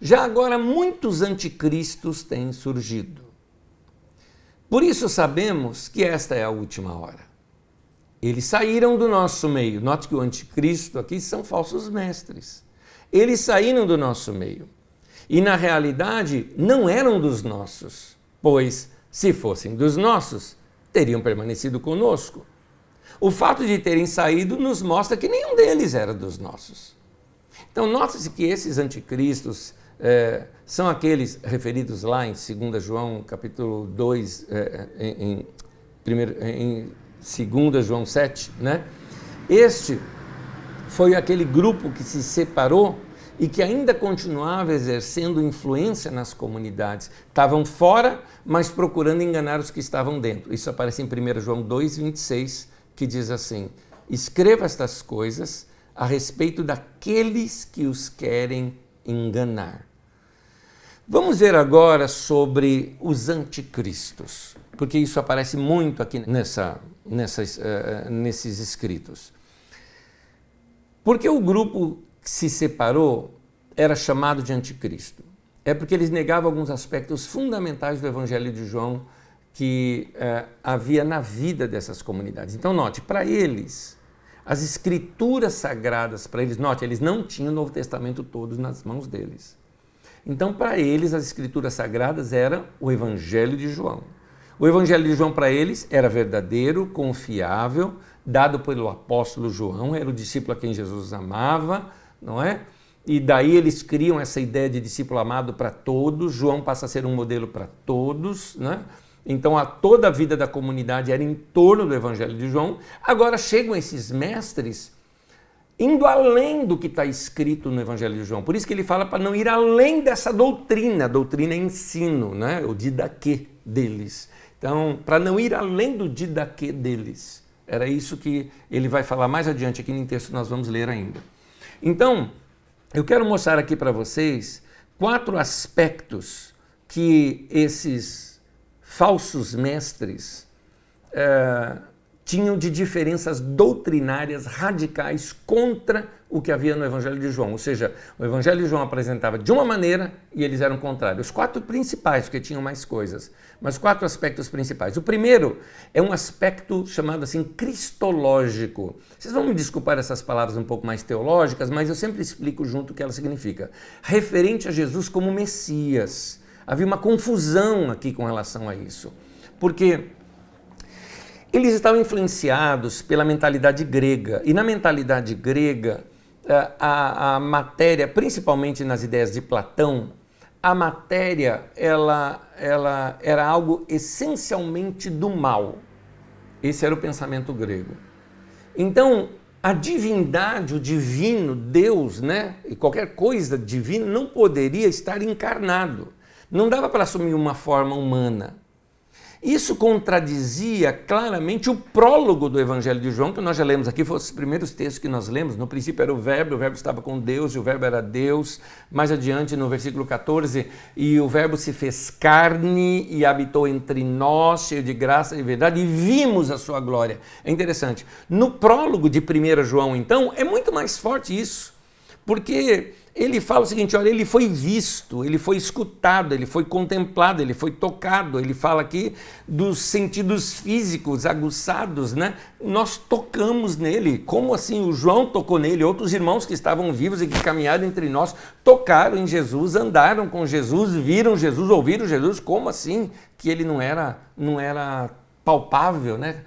já agora muitos anticristos têm surgido. Por isso sabemos que esta é a última hora. Eles saíram do nosso meio. Note que o anticristo aqui são falsos mestres. Eles saíram do nosso meio. E na realidade não eram dos nossos, pois se fossem dos nossos, teriam permanecido conosco. O fato de terem saído nos mostra que nenhum deles era dos nossos. Então note-se que esses anticristos são aqueles referidos lá em 2 João capítulo 2, em 2 João 7, né? Este foi aquele grupo que se separou e que ainda continuava exercendo influência nas comunidades. Estavam fora, mas procurando enganar os que estavam dentro. Isso aparece em 1 João 2, 26, que diz assim: escreva estas coisas a respeito daqueles que os querem enganar. Vamos ver agora sobre os anticristos, porque isso aparece muito aqui nesses escritos. Porque o grupo que se separou era chamado de anticristo? É porque eles negavam alguns aspectos fundamentais do Evangelho de João que havia na vida dessas comunidades. Então note, para eles, as escrituras sagradas, para eles, note, eles não tinham o Novo Testamento todo nas mãos deles. Então, para eles, as escrituras sagradas eram o Evangelho de João. O Evangelho de João, para eles, era verdadeiro, confiável, dado pelo apóstolo João, era o discípulo a quem Jesus amava, não é? E daí eles criam essa ideia de discípulo amado para todos. João passa a ser um modelo para todos, né? Então toda a vida da comunidade era em torno do Evangelho de João. Agora chegam esses mestres indo além do que está escrito no Evangelho de João. Por isso que ele fala para não ir além dessa doutrina. Doutrina é ensino, né? O didaquê deles. Então, para não ir além do didaquê deles. Era isso que ele vai falar mais adiante aqui no texto que nós vamos ler ainda. Então, eu quero mostrar aqui para vocês 4 aspectos que esses falsos mestres tinham de diferenças doutrinárias radicais contra o que havia no Evangelho de João. Ou seja, o Evangelho de João apresentava de uma maneira e eles eram contrários. Os 4 principais, porque tinham mais coisas, mas 4 aspectos principais. O primeiro é um aspecto chamado assim cristológico. Vocês vão me desculpar essas palavras um pouco mais teológicas, mas eu sempre explico junto o que ela significa. Referente a Jesus como Messias. Havia uma confusão aqui com relação a isso. Porque eles estavam influenciados pela mentalidade grega. E na mentalidade grega, a matéria, principalmente nas ideias de Platão, a matéria ela era algo essencialmente do mal. Esse era o pensamento grego. Então, a divindade, o divino, Deus, né, e qualquer coisa divina não poderia estar encarnado. Não dava para assumir uma forma humana. Isso contradizia claramente o prólogo do Evangelho de João, que nós já lemos aqui, foram os primeiros textos que nós lemos. No princípio era o Verbo estava com Deus, e o Verbo era Deus. Mais adiante, no versículo 14, e o Verbo se fez carne e habitou entre nós, cheio de graça e verdade, e vimos a sua glória. É interessante. No prólogo de 1 João, então, é muito mais forte isso, porque ele fala o seguinte, olha, ele foi visto, ele foi escutado, ele foi contemplado, ele foi tocado. Ele fala aqui dos sentidos físicos aguçados, né? Nós tocamos nele. Como assim? O João tocou nele, outros irmãos que estavam vivos e que caminharam entre nós, tocaram em Jesus, andaram com Jesus, viram Jesus, ouviram Jesus. Como assim? Que ele não era palpável, né?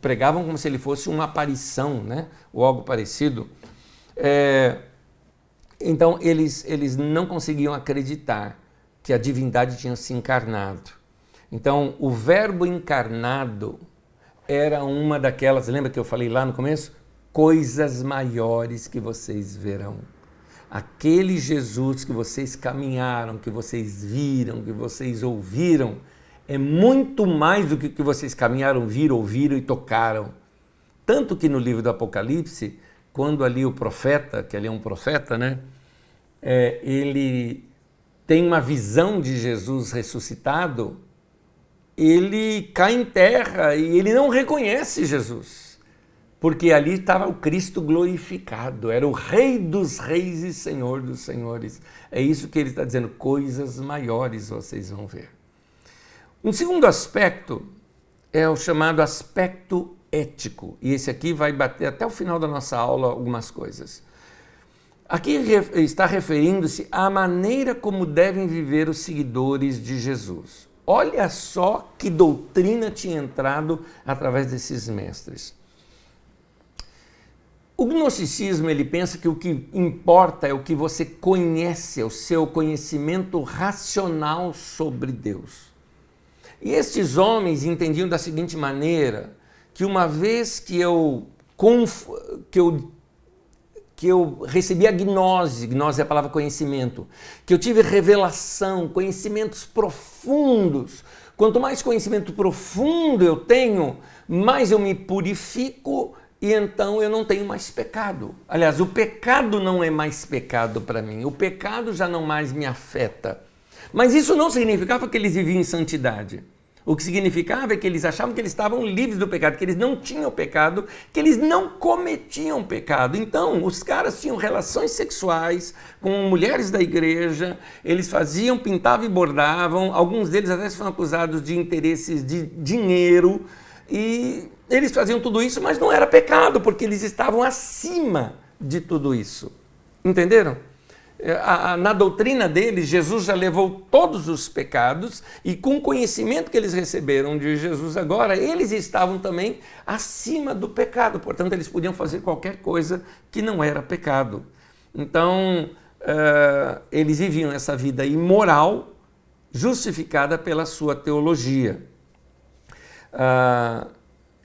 Pregavam como se ele fosse uma aparição, né? Ou algo parecido. Então, eles não conseguiam acreditar que a divindade tinha se encarnado. Então, o Verbo encarnado era uma daquelas, lembra que eu falei lá no começo? Coisas maiores que vocês verão. Aquele Jesus que vocês caminharam, que vocês viram, que vocês ouviram, é muito mais do que vocês caminharam, viram, ouviram e tocaram. Tanto que no livro do Apocalipse, quando ali o profeta, que ali é um profeta, né? Ele tem uma visão de Jesus ressuscitado, ele cai em terra e ele não reconhece Jesus, porque ali estava o Cristo glorificado, era o Rei dos Reis e Senhor dos Senhores. É isso que ele está dizendo, coisas maiores vocês vão ver. Um segundo aspecto é o chamado aspecto ético, e esse aqui vai bater até o final da nossa aula algumas coisas. Aqui está referindo-se à maneira como devem viver os seguidores de Jesus. Olha só que doutrina tinha entrado através desses mestres. O gnosticismo, ele pensa que o que importa é o que você conhece, é o seu conhecimento racional sobre Deus. E estes homens entendiam da seguinte maneira, que uma vez que eu recebi a gnose é a palavra conhecimento, que eu tive revelação, conhecimentos profundos. Quanto mais conhecimento profundo eu tenho, mais eu me purifico e então eu não tenho mais pecado. Aliás, o pecado não é mais pecado para mim, o pecado já não mais me afeta. Mas isso não significava que eles viviam em santidade. O que significava é que eles achavam que eles estavam livres do pecado, que eles não tinham pecado, que eles não cometiam pecado. Então, os caras tinham relações sexuais com mulheres da igreja, eles faziam, pintavam e bordavam, alguns deles até foram acusados de interesses de dinheiro, e eles faziam tudo isso, mas não era pecado, porque eles estavam acima de tudo isso. Entenderam? Na doutrina deles, Jesus já levou todos os pecados e com o conhecimento que eles receberam de Jesus agora, eles estavam também acima do pecado. Portanto, eles podiam fazer qualquer coisa que não era pecado. Então, eles viviam essa vida imoral justificada pela sua teologia.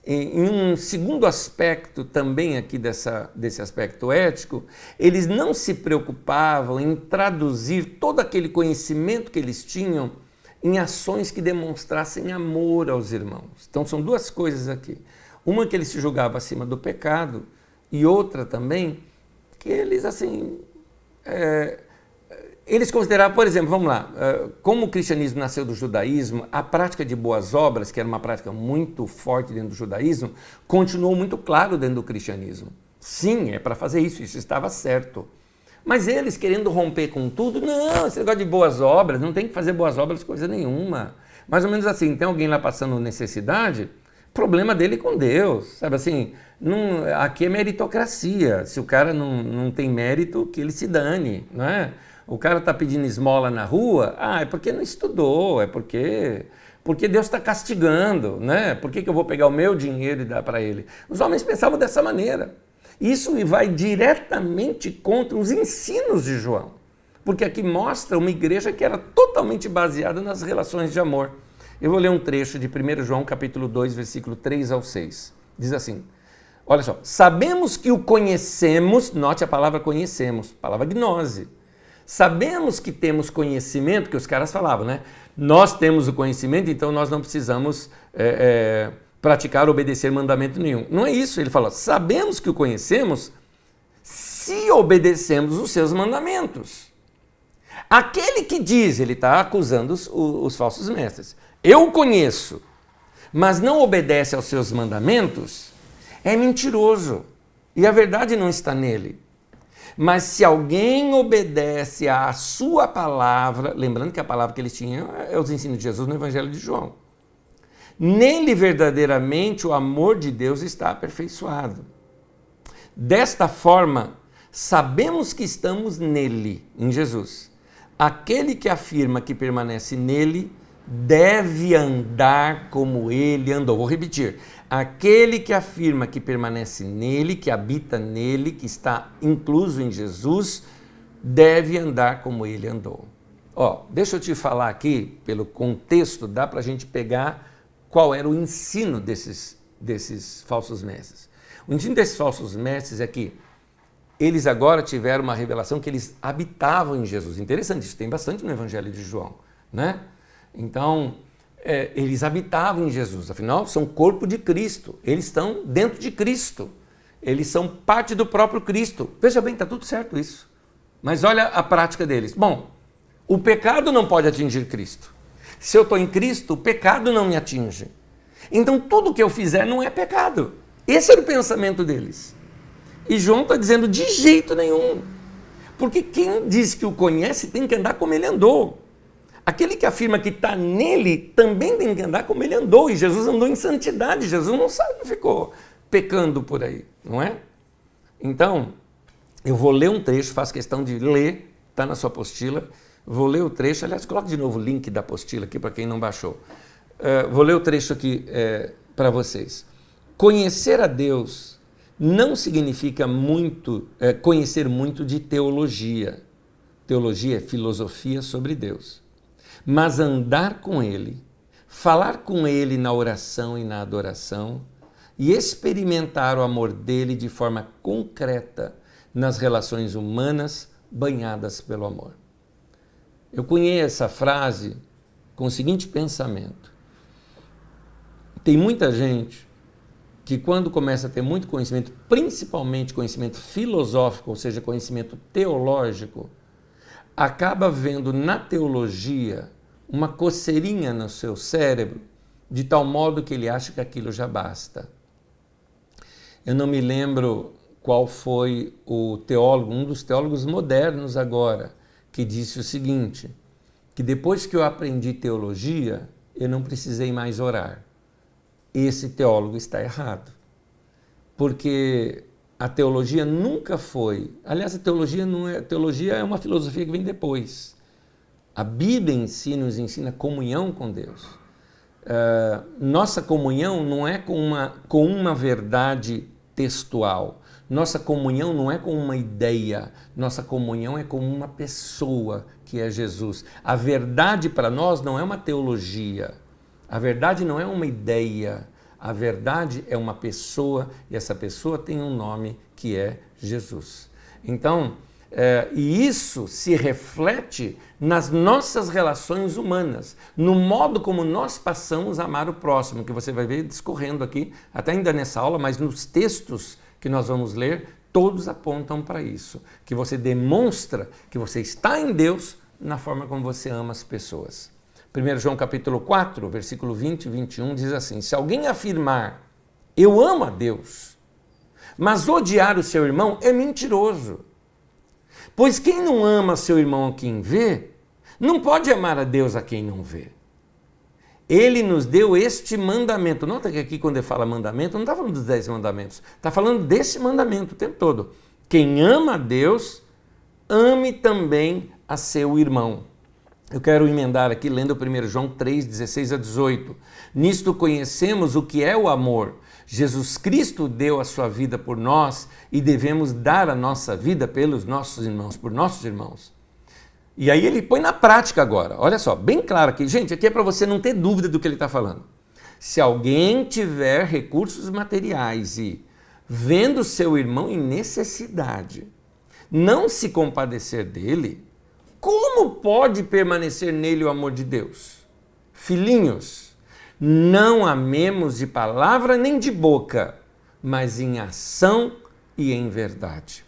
Em um segundo aspecto também aqui desse aspecto ético, eles não se preocupavam em traduzir todo aquele conhecimento que eles tinham em ações que demonstrassem amor aos irmãos. Então são duas coisas aqui. Uma que eles se julgavam acima do pecado e outra também que eles assim... Eles consideravam, por exemplo, vamos lá, como o cristianismo nasceu do judaísmo, a prática de boas obras, que era uma prática muito forte dentro do judaísmo, continuou muito claro dentro do cristianismo. Sim, é para fazer isso estava certo. Mas eles querendo romper com tudo, não, esse negócio de boas obras, não tem que fazer boas obras coisa nenhuma. Mais ou menos assim, tem alguém lá passando necessidade, problema dele com Deus, sabe assim, não, aqui é meritocracia, se o cara não tem mérito, que ele se dane, não é? O cara está pedindo esmola na rua, é porque não estudou, é porque Deus está castigando, né? Por que eu vou pegar o meu dinheiro e dar para ele? Os homens pensavam dessa maneira. Isso vai diretamente contra os ensinos de João, porque aqui mostra uma igreja que era totalmente baseada nas relações de amor. Eu vou ler um trecho de 1 João capítulo 2, versículo 3 ao 6. Diz assim, olha só, sabemos que o conhecemos, note a palavra conhecemos, palavra gnose. Sabemos que temos conhecimento, que os caras falavam, né? Nós temos o conhecimento, então nós não precisamos praticar ou obedecer mandamento nenhum. Não é isso, ele fala, sabemos que o conhecemos se obedecemos os seus mandamentos. Aquele que diz, ele está acusando os falsos mestres, eu o conheço, mas não obedece aos seus mandamentos, é mentiroso e a verdade não está nele. Mas se alguém obedece à sua palavra, lembrando que a palavra que eles tinham é os ensinos de Jesus no Evangelho de João, nele verdadeiramente o amor de Deus está aperfeiçoado. Desta forma, sabemos que estamos nele, em Jesus. Aquele que afirma que permanece nele deve andar como ele andou. Vou repetir. Aquele que afirma que permanece nele, que habita nele, que está incluso em Jesus, deve andar como ele andou. Deixa eu te falar aqui, pelo contexto, dá para a gente pegar qual era o ensino desses falsos mestres. O ensino desses falsos mestres é que eles agora tiveram uma revelação que eles habitavam em Jesus. Interessante, isso tem bastante no Evangelho de João, né? Então, eles habitavam em Jesus, afinal, são corpo de Cristo, eles estão dentro de Cristo, eles são parte do próprio Cristo. Veja bem, está tudo certo isso, mas olha a prática deles. Bom, o pecado não pode atingir Cristo. Se eu estou em Cristo, o pecado não me atinge. Então, tudo que eu fizer não é pecado. Esse era o pensamento deles. E João está dizendo, de jeito nenhum, porque quem diz que o conhece tem que andar como ele andou. Aquele que afirma que está nele também tem que andar como ele andou. E Jesus andou em santidade. Jesus não sabe que ficou pecando por aí, não é? Então, eu vou ler um trecho, faço questão de ler, está na sua apostila. Vou ler o trecho. Aliás, coloque de novo o link da apostila aqui para quem não baixou. Vou ler o trecho aqui para vocês. Conhecer a Deus não significa conhecer muito de teologia. Teologia é filosofia sobre Deus. Mas andar com Ele, falar com Ele na oração e na adoração e experimentar o amor dEle de forma concreta nas relações humanas banhadas pelo amor. Eu cunhei essa frase com o seguinte pensamento. Tem muita gente que quando começa a ter muito conhecimento, principalmente conhecimento filosófico, ou seja, conhecimento teológico, acaba vendo na teologia uma coceirinha no seu cérebro, de tal modo que ele acha que aquilo já basta. Eu não me lembro qual foi o teólogo, um dos teólogos modernos agora, que disse o seguinte, que depois que eu aprendi teologia, eu não precisei mais orar. Esse teólogo está errado, porque a teologia nunca foi, aliás, a teologia é uma filosofia que vem depois. A Bíblia em si nos ensina comunhão com Deus. Nossa comunhão não é com uma verdade textual. Nossa comunhão não é com uma ideia. Nossa comunhão é com uma pessoa, que é Jesus. A verdade para nós não é uma teologia. A verdade não é uma ideia, a verdade é uma pessoa e essa pessoa tem um nome que é Jesus. Então, e isso se reflete nas nossas relações humanas, no modo como nós passamos a amar o próximo, que você vai ver discorrendo aqui, até ainda nessa aula, mas nos textos que nós vamos ler, todos apontam para isso, que você demonstra que você está em Deus na forma como você ama as pessoas. 1 João capítulo 4, versículo 20 e 21 diz assim: se alguém afirmar, eu amo a Deus, mas odiar o seu irmão é mentiroso. Pois quem não ama seu irmão a quem vê, não pode amar a Deus a quem não vê. Ele nos deu este mandamento. Nota que aqui quando ele fala mandamento, não está falando dos 10 mandamentos, está falando desse mandamento o tempo todo. Quem ama a Deus, ame também a seu irmão. Eu quero emendar aqui lendo 1 João 3, 16 a 18. Nisto conhecemos o que é o amor. Jesus Cristo deu a sua vida por nós e devemos dar a nossa vida pelos nossos irmãos, por nossos irmãos. E aí ele põe na prática agora. Olha só, bem claro aqui. Gente, aqui é para você não ter dúvida do que ele está falando. Se alguém tiver recursos materiais e vendo seu irmão em necessidade, não se compadecer dele, como pode permanecer nele o amor de Deus? Filhinhos, não amemos de palavra nem de boca, mas em ação e em verdade.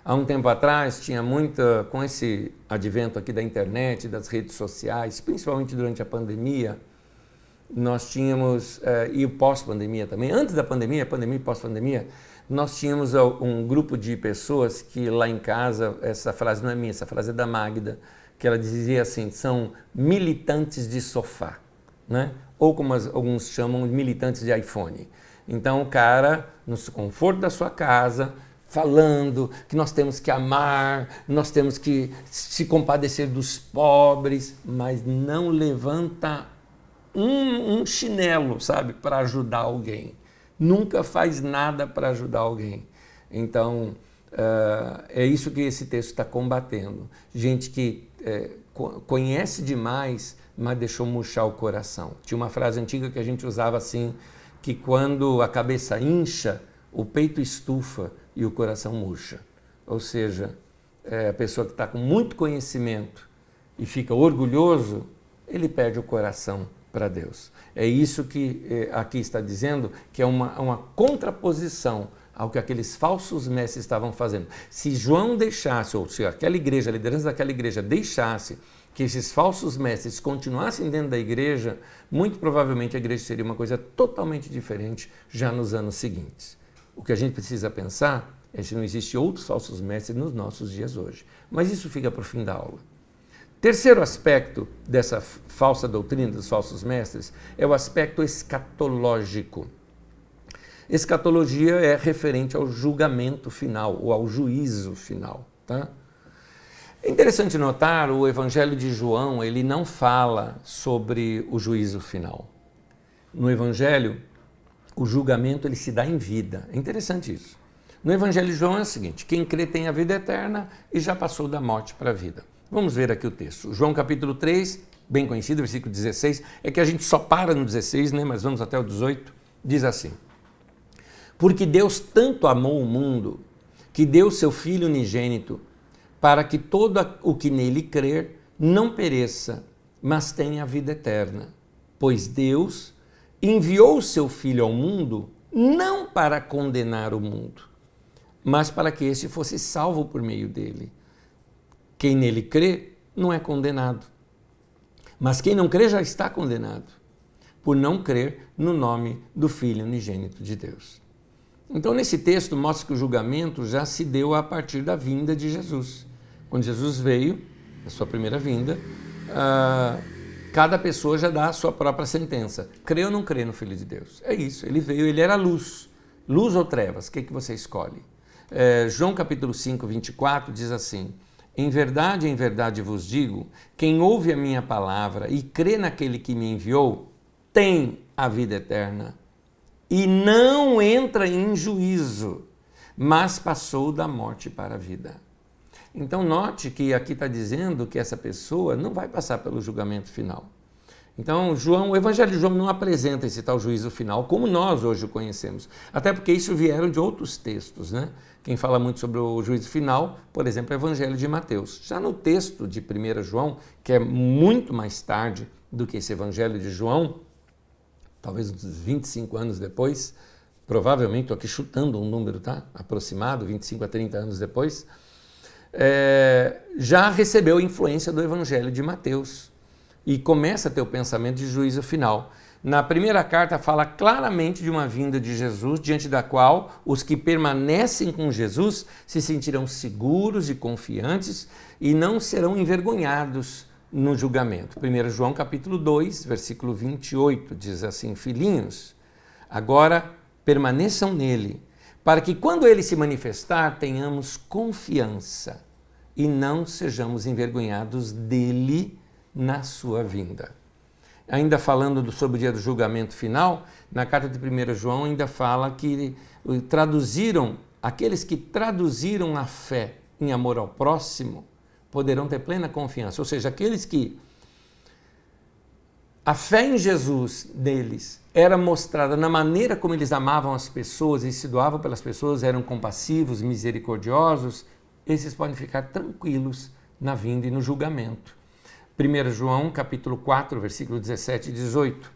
Há um tempo atrás, tinha muita, com esse advento aqui da internet, das redes sociais, principalmente durante a pandemia, nós tínhamos, e pós-pandemia também, antes da pandemia e pós-pandemia, nós tínhamos um grupo de pessoas que lá em casa, essa frase não é minha, essa frase é da Magda, que ela dizia assim, são militantes de sofá, né? Ou como alguns chamam, militantes de iPhone. Então o cara, no conforto da sua casa, falando que nós temos que amar, nós temos que se compadecer dos pobres, mas não levanta um chinelo, sabe, para ajudar alguém. Nunca faz nada para ajudar alguém. Então, é isso que esse texto está combatendo. Gente que conhece demais, mas deixou murchar o coração. Tinha uma frase antiga que a gente usava assim, que quando a cabeça incha, o peito estufa e o coração murcha. Ou seja, a pessoa que está com muito conhecimento e fica orgulhoso, ele perde o coração para Deus. É isso que aqui está dizendo, que é uma contraposição ao que aqueles falsos mestres estavam fazendo. Se João deixasse, ou se aquela igreja, a liderança daquela igreja deixasse que esses falsos mestres continuassem dentro da igreja, muito provavelmente a igreja seria uma coisa totalmente diferente já nos anos seguintes. O que a gente precisa pensar é se não existe outros falsos mestres nos nossos dias hoje. Mas isso fica para o fim da aula. Terceiro aspecto dessa falsa doutrina dos falsos mestres é o aspecto escatológico. Escatologia é referente ao julgamento final ou ao juízo final, tá? É interessante notar, o Evangelho de João, ele não fala sobre o juízo final. No Evangelho, o julgamento ele se dá em vida. É interessante isso. No Evangelho de João é o seguinte, quem crê tem a vida eterna e já passou da morte para a vida. Vamos ver aqui o texto. João capítulo 3, bem conhecido, versículo 16, é que a gente só para no 16, né? Mas vamos até o 18, diz assim: porque Deus tanto amou o mundo, que deu seu Filho unigênito, para que todo o que nele crer não pereça, mas tenha a vida eterna. Pois Deus enviou o seu Filho ao mundo, não para condenar o mundo, mas para que este fosse salvo por meio dele. Quem nele crê não é condenado, mas quem não crê já está condenado, por não crer no nome do Filho unigênito de Deus. Então, nesse texto, mostra que o julgamento já se deu a partir da vinda de Jesus. Quando Jesus veio, a sua primeira vinda, cada pessoa já dá a sua própria sentença. Crê ou não crê no Filho de Deus? É isso, ele veio, ele era luz. Luz ou trevas? O que você escolhe? João capítulo 5, 24 diz assim: em verdade vos digo, quem ouve a minha palavra e crê naquele que me enviou, tem a vida eterna e não entra em juízo, mas passou da morte para a vida. Então note que aqui está dizendo que essa pessoa não vai passar pelo julgamento final. Então, o Evangelho de João não apresenta esse tal juízo final como nós hoje o conhecemos. Até porque isso vieram de outros textos, né? Quem fala muito sobre o juízo final, por exemplo, é o Evangelho de Mateus. Já no texto de 1 João, que é muito mais tarde do que esse Evangelho de João, talvez uns 25 anos depois, provavelmente, estou aqui chutando um número, tá? Aproximado, 25 a 30 anos depois, já recebeu influência do Evangelho de Mateus e começa a ter o pensamento de juízo final. Na primeira carta fala claramente de uma vinda de Jesus, diante da qual os que permanecem com Jesus se sentirão seguros e confiantes e não serão envergonhados no julgamento. 1 João capítulo 2, versículo 28, diz assim: filhinhos, agora permaneçam nele, para que quando ele se manifestar tenhamos confiança e não sejamos envergonhados dele na sua vinda. Ainda falando sobre o dia do julgamento final, na carta de 1 João ainda fala que aqueles que traduziram a fé em amor ao próximo poderão ter plena confiança. Ou seja, aqueles que a fé em Jesus deles era mostrada na maneira como eles amavam as pessoas e se doavam pelas pessoas, eram compassivos, misericordiosos, esses podem ficar tranquilos na vinda e no julgamento. 1 João, capítulo 4, versículo 17 e 18.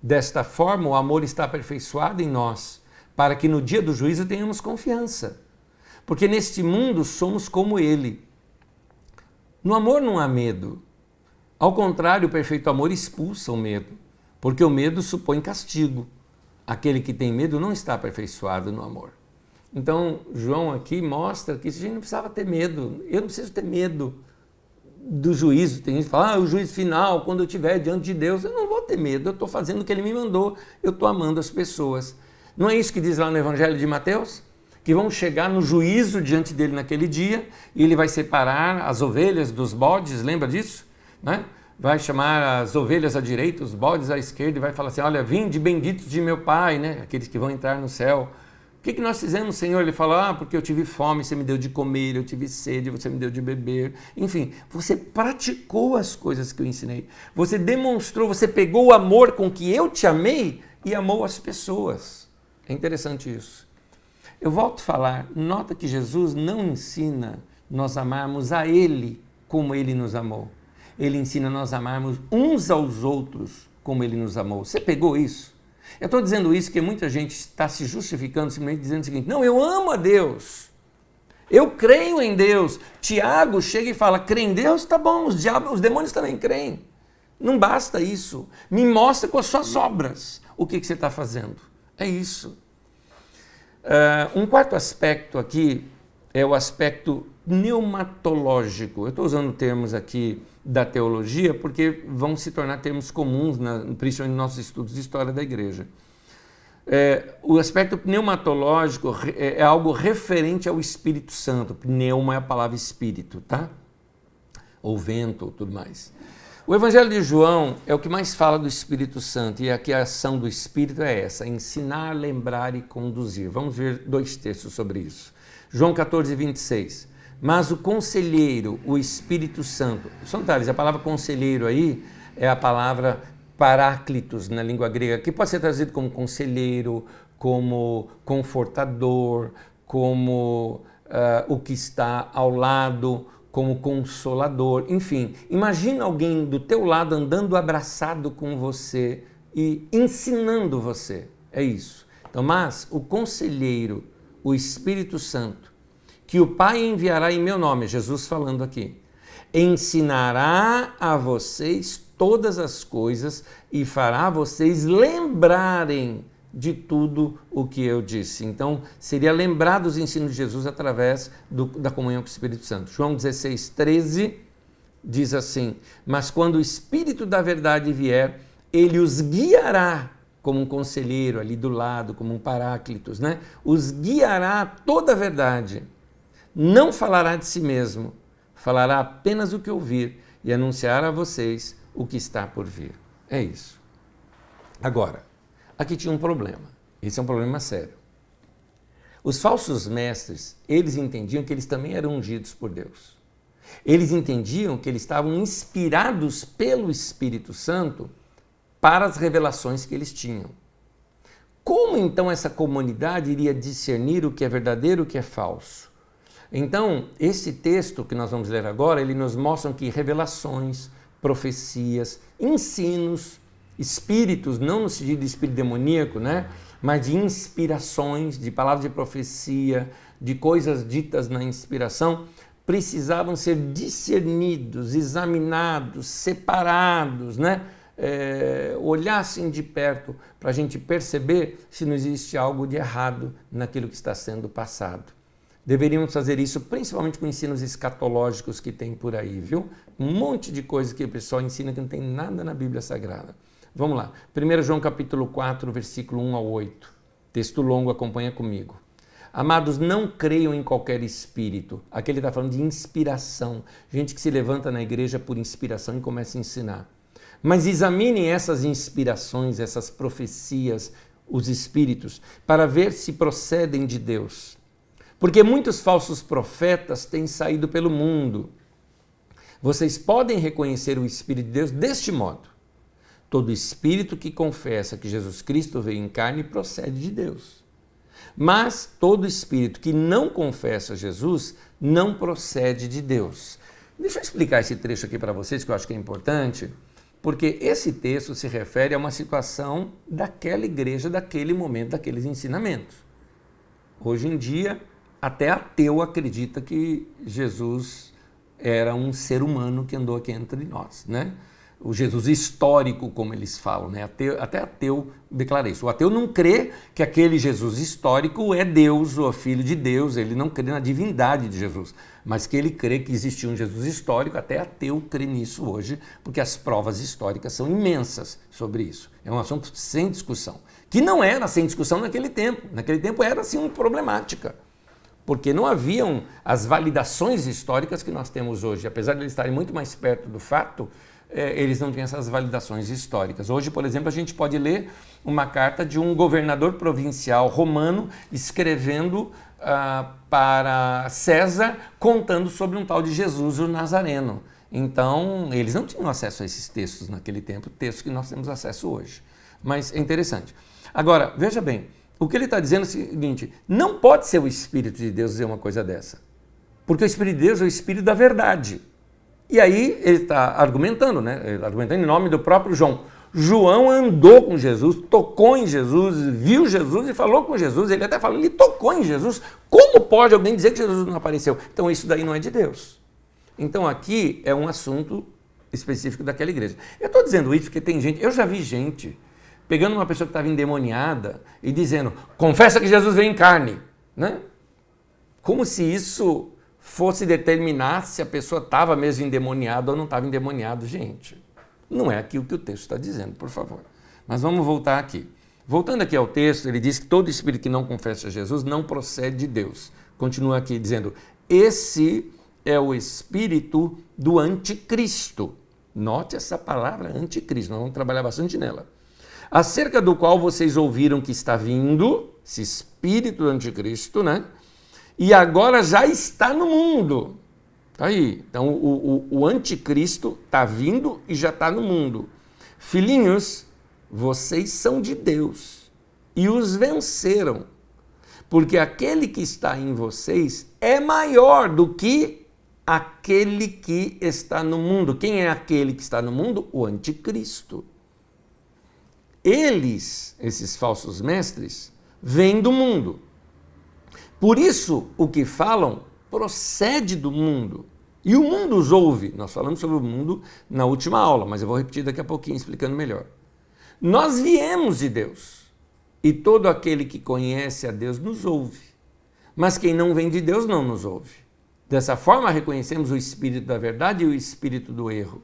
Desta forma, o amor está aperfeiçoado em nós, para que no dia do juízo tenhamos confiança. Porque neste mundo somos como ele. No amor não há medo. Ao contrário, o perfeito amor expulsa o medo, porque o medo supõe castigo. Aquele que tem medo não está aperfeiçoado no amor. Então, João aqui mostra que a gente não precisava ter medo. Eu não preciso ter medo do juízo. Tem gente que fala, o juízo final, quando eu estiver diante de Deus, eu não vou ter medo, eu estou fazendo o que ele me mandou, eu estou amando as pessoas. Não é isso que diz lá no Evangelho de Mateus? Que vão chegar no juízo diante dele naquele dia, e ele vai separar as ovelhas dos bodes, lembra disso? Né? Vai chamar as ovelhas à direita, os bodes à esquerda, e vai falar assim, olha, vinde benditos de meu Pai, né? Aqueles que vão entrar no céu. O que nós fizemos, Senhor? Ele fala, porque eu tive fome, você me deu de comer, eu tive sede, você me deu de beber. Enfim, você praticou as coisas que eu ensinei. Você demonstrou, você pegou o amor com que eu te amei e amou as pessoas. É interessante isso. Eu volto a falar, nota que Jesus não ensina nós amarmos a Ele como Ele nos amou. Ele ensina nós amarmos uns aos outros como Ele nos amou. Você pegou isso? Eu estou dizendo isso porque muita gente está se justificando, simplesmente dizendo o seguinte, não, eu amo a Deus, eu creio em Deus. Tiago chega e fala, crê em Deus? Tá bom, os demônios também creem. Não basta isso, me mostra com as suas obras o que você está fazendo. É isso. Um quarto aspecto aqui é o aspecto pneumatológico. Eu estou usando termos aqui da teologia porque vão se tornar termos comuns, principalmente nos nossos estudos de história da igreja. O aspecto pneumatológico é algo referente ao Espírito Santo. Pneuma é a palavra espírito, tá? Ou vento, ou tudo mais. O Evangelho de João é o que mais fala do Espírito Santo, e aqui a ação do Espírito é essa, ensinar, lembrar e conduzir. Vamos ver dois textos sobre isso. João 14, 26. Mas o conselheiro, o Espírito Santo, são detalhes, a palavra conselheiro aí é a palavra paráclitos na língua grega, que pode ser traduzido como conselheiro, como confortador, como o que está ao lado, como consolador, enfim. Imagina alguém do teu lado andando abraçado com você e ensinando você, é isso. Então, mas o conselheiro, o Espírito Santo, que o Pai enviará em meu nome, Jesus falando aqui, ensinará a vocês todas as coisas e fará vocês lembrarem de tudo o que eu disse. Então, seria lembrar dos ensinos de Jesus através da comunhão com o Espírito Santo. João 16, 13 diz assim, mas quando o Espírito da verdade vier, ele os guiará como um conselheiro ali do lado, como um paráclitos, né? Os guiará a toda a verdade. Não falará de si mesmo, falará apenas o que ouvir e anunciará a vocês o que está por vir. É isso. Agora, aqui tinha um problema. Esse é um problema sério. Os falsos mestres, eles entendiam que eles também eram ungidos por Deus. Eles entendiam que eles estavam inspirados pelo Espírito Santo para as revelações que eles tinham. Como então essa comunidade iria discernir o que é verdadeiro e o que é falso? Então, esse texto que nós vamos ler agora, ele nos mostra que revelações, profecias, ensinos, espíritos, não no sentido de espírito demoníaco, né? Mas de inspirações, de palavras de profecia, de coisas ditas na inspiração, precisavam ser discernidos, examinados, separados, né? Olhassem de perto para a gente perceber se não existe algo de errado naquilo que está sendo passado. Deveríamos fazer isso principalmente com ensinos escatológicos que tem por aí, viu? Um monte de coisas que o pessoal ensina que não tem nada na Bíblia Sagrada. Vamos lá. 1 João capítulo 4, versículo 1 ao 8. Texto longo, acompanha comigo. Amados, não creiam em qualquer espírito. Aqui ele está falando de inspiração. Gente que se levanta na igreja por inspiração e começa a ensinar. Mas examinem essas inspirações, essas profecias, os espíritos, para ver se procedem de Deus. Porque muitos falsos profetas têm saído pelo mundo. Vocês podem reconhecer o Espírito de Deus deste modo. Todo espírito que confessa que Jesus Cristo veio em carne procede de Deus. Mas todo espírito que não confessa Jesus não procede de Deus. Deixa eu explicar esse trecho aqui para vocês, que eu acho que é importante, porque esse texto se refere a uma situação daquela igreja, daquele momento, daqueles ensinamentos. Hoje em dia, até ateu acredita que Jesus era um ser humano que andou aqui entre nós, né? O Jesus histórico, como eles falam, né? Até ateu declara isso. O ateu não crê que aquele Jesus histórico é Deus ou filho de Deus, ele não crê na divindade de Jesus, mas que ele crê que existiu um Jesus histórico, até ateu crê nisso hoje, porque as provas históricas são imensas sobre isso. É um assunto sem discussão, que não era sem discussão naquele tempo. Naquele tempo era, assim, uma problemática, porque não haviam as validações históricas que nós temos hoje. Apesar de eles estarem muito mais perto do fato, eles não têm essas validações históricas. Hoje, por exemplo, a gente pode ler uma carta de um governador provincial romano escrevendo para César, contando sobre um tal de Jesus, o Nazareno. Então, eles não tinham acesso a esses textos naquele tempo, textos que nós temos acesso hoje. Mas é interessante. Agora, veja bem, o que ele está dizendo é o seguinte: não pode ser o Espírito de Deus dizer uma coisa dessa, porque o Espírito de Deus é o Espírito da verdade. E aí ele está argumentando, né? Ele está argumentando em nome do próprio João. João andou com Jesus, tocou em Jesus, viu Jesus e falou com Jesus. Ele até falou, ele tocou em Jesus. Como pode alguém dizer que Jesus não apareceu? Então isso daí não é de Deus. Então aqui é um assunto específico daquela igreja. Eu estou dizendo isso porque tem gente, eu já vi gente pegando uma pessoa que estava endemoniada e dizendo, confessa que Jesus veio em carne, né? Como se isso fosse determinar se a pessoa estava mesmo endemoniada ou não estava endemoniada. Gente, não é aqui o que o texto está dizendo, por favor. Mas vamos voltar aqui. Voltando aqui ao texto, ele diz que todo espírito que não confessa Jesus não procede de Deus. Continua aqui dizendo, esse é o espírito do anticristo. Note essa palavra anticristo, nós vamos trabalhar bastante nela. Acerca do qual vocês ouviram que está vindo, esse espírito do anticristo, né? E agora já está no mundo. Tá aí. Então o anticristo está vindo e já está no mundo. Filhinhos, vocês são de Deus e os venceram, porque aquele que está em vocês é maior do que aquele que está no mundo. Quem é aquele que está no mundo? O anticristo. Eles, esses falsos mestres, vêm do mundo. Por isso, o que falam procede do mundo. E o mundo os ouve. Nós falamos sobre o mundo na última aula, mas eu vou repetir daqui a pouquinho, explicando melhor. Nós viemos de Deus, e todo aquele que conhece a Deus nos ouve. Mas quem não vem de Deus não nos ouve. Dessa forma, reconhecemos o espírito da verdade e o espírito do erro.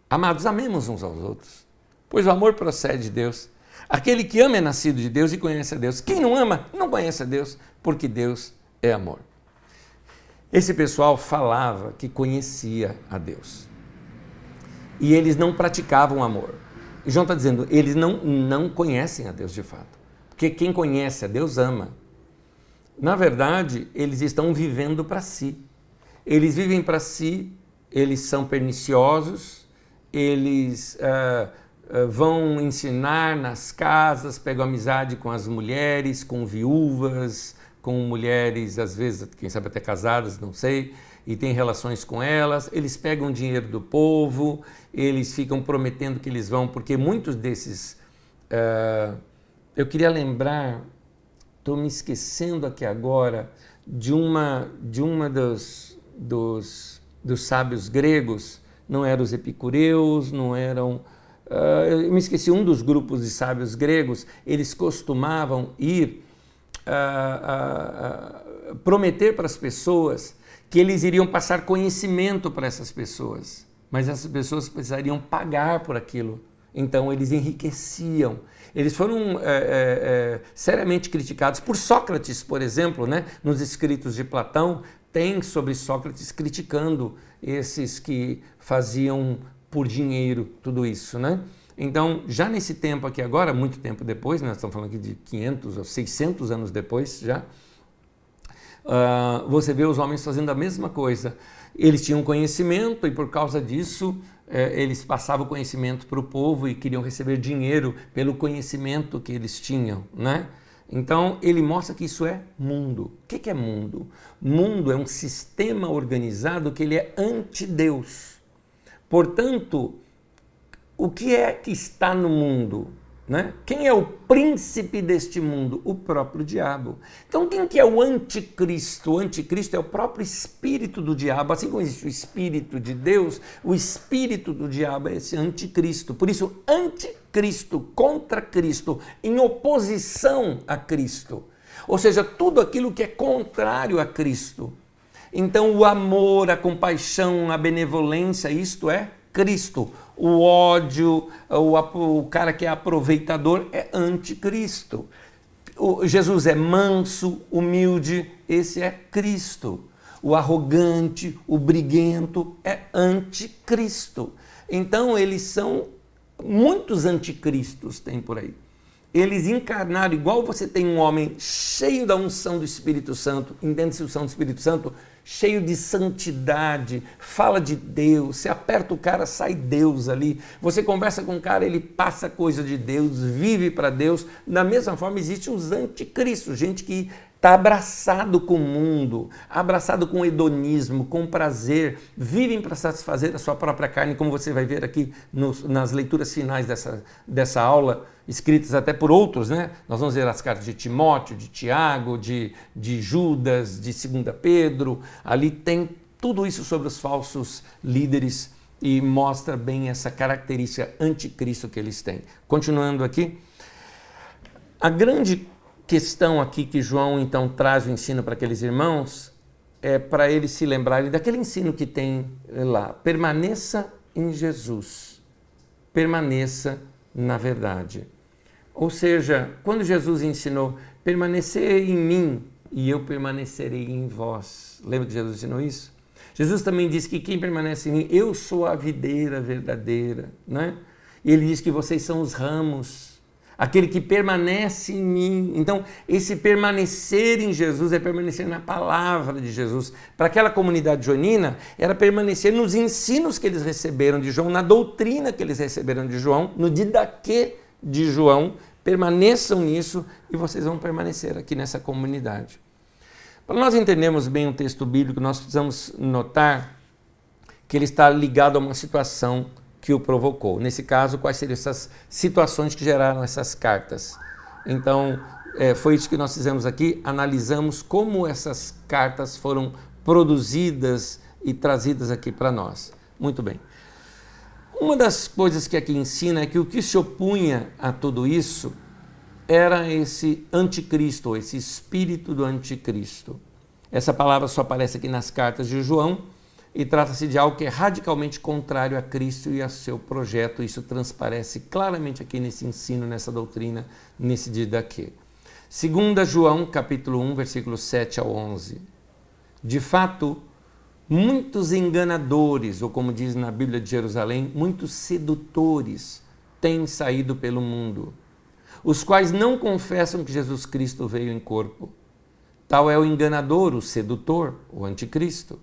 Amados, amemos uns aos outros, pois o amor procede de Deus. Aquele que ama é nascido de Deus e conhece a Deus. Quem não ama, não conhece a Deus, porque Deus é amor. Esse pessoal falava que conhecia a Deus. E eles não praticavam amor. E João está dizendo, eles não conhecem a Deus de fato. Porque quem conhece a Deus ama. Na verdade, eles estão vivendo para si. Eles vivem para si, eles são perniciosos, eles vão ensinar nas casas, pegam amizade com as mulheres, com viúvas, com mulheres, às vezes, quem sabe até casadas, não sei, e têm relações com elas. Eles pegam dinheiro do povo, eles ficam prometendo que eles vão, porque muitos desses... eu queria lembrar, estou me esquecendo aqui agora, de uma dos sábios gregos, não eram os epicureus, não eram... eu me esqueci, um dos grupos de sábios gregos, eles costumavam ir prometer para as pessoas que eles iriam passar conhecimento para essas pessoas, mas essas pessoas precisariam pagar por aquilo. Então eles enriqueciam. Eles foram seriamente criticados por Sócrates, por exemplo, né? Nos escritos de Platão, tem sobre Sócrates criticando esses que faziam por dinheiro tudo isso, né? Então, já nesse tempo aqui agora, muito tempo depois, nós estamos falando aqui de 500 ou 600 anos depois já, você vê os homens fazendo a mesma coisa. Eles tinham conhecimento e por causa disso eles passavam o conhecimento para o povo e queriam receber dinheiro pelo conhecimento que eles tinham, né? Então ele mostra que isso é mundo. O que é mundo? Mundo é um sistema organizado que ele é anti-Deus. Portanto, o que é que está no mundo? Né? Quem é o príncipe deste mundo? O próprio diabo. Então quem que é o anticristo? O anticristo é o próprio espírito do diabo. Assim como existe o espírito de Deus, o espírito do diabo é esse anticristo. Por isso, anticristo, contra Cristo, em oposição a Cristo. Ou seja, tudo aquilo que é contrário a Cristo. Então o amor, a compaixão, a benevolência, isto é Cristo. O ódio, o cara que é aproveitador é anticristo. Jesus é manso, humilde, esse é Cristo. O arrogante, o briguento é anticristo. Então eles são muitos anticristos, tem por aí. Eles encarnaram, igual você tem um homem cheio da unção do Espírito Santo, entende-se a unção do Espírito Santo? Cheio de santidade, fala de Deus, você aperta o cara, sai Deus ali. Você conversa com o cara, ele passa coisa de Deus, vive para Deus. Da mesma forma, existem os anticristos, gente que está abraçado com o mundo, abraçado com o hedonismo, com prazer, vivem para satisfazer a sua própria carne, como você vai ver aqui nas leituras finais dessa aula, escritas até por outros, né? Nós vamos ver as cartas de Timóteo, de Tiago, de Judas, de 2 Pedro, ali tem tudo isso sobre os falsos líderes e mostra bem essa característica anticristo que eles têm. Continuando aqui, a grande questão aqui que João então traz o ensino para aqueles irmãos é para eles se lembrarem daquele ensino que tem lá. Permaneça em Jesus, permaneça na verdade. Ou seja, quando Jesus ensinou, permanecer em mim e eu permanecerei em vós. Lembra que Jesus ensinou isso? Jesus também disse que quem permanece em mim, eu sou a videira verdadeira, né? E ele diz que vocês são os ramos, aquele que permanece em mim. Então, esse permanecer em Jesus é permanecer na palavra de Jesus. Para aquela comunidade joanina, era permanecer nos ensinos que eles receberam de João, na doutrina que eles receberam de João, no didaquê de João. Permaneçam nisso e vocês vão permanecer aqui nessa comunidade. Para nós entendermos bem o texto bíblico, nós precisamos notar que ele está ligado a uma situação que o provocou. Nesse caso, quais seriam essas situações que geraram essas cartas? Então, foi isso que nós fizemos aqui, analisamos como essas cartas foram produzidas e trazidas aqui para nós. Muito bem. Uma das coisas que aqui ensina é que o que se opunha a tudo isso era esse anticristo, esse espírito do anticristo. Essa palavra só aparece aqui nas cartas de João e trata-se de algo que é radicalmente contrário a Cristo e a seu projeto. Isso transparece claramente aqui nesse ensino, nessa doutrina, nesse didaquê. 2 João, capítulo 1, versículos 7 ao 11. De fato, muitos enganadores, ou como diz na Bíblia de Jerusalém, muitos sedutores têm saído pelo mundo, os quais não confessam que Jesus Cristo veio em corpo. Tal é o enganador, o sedutor, o anticristo.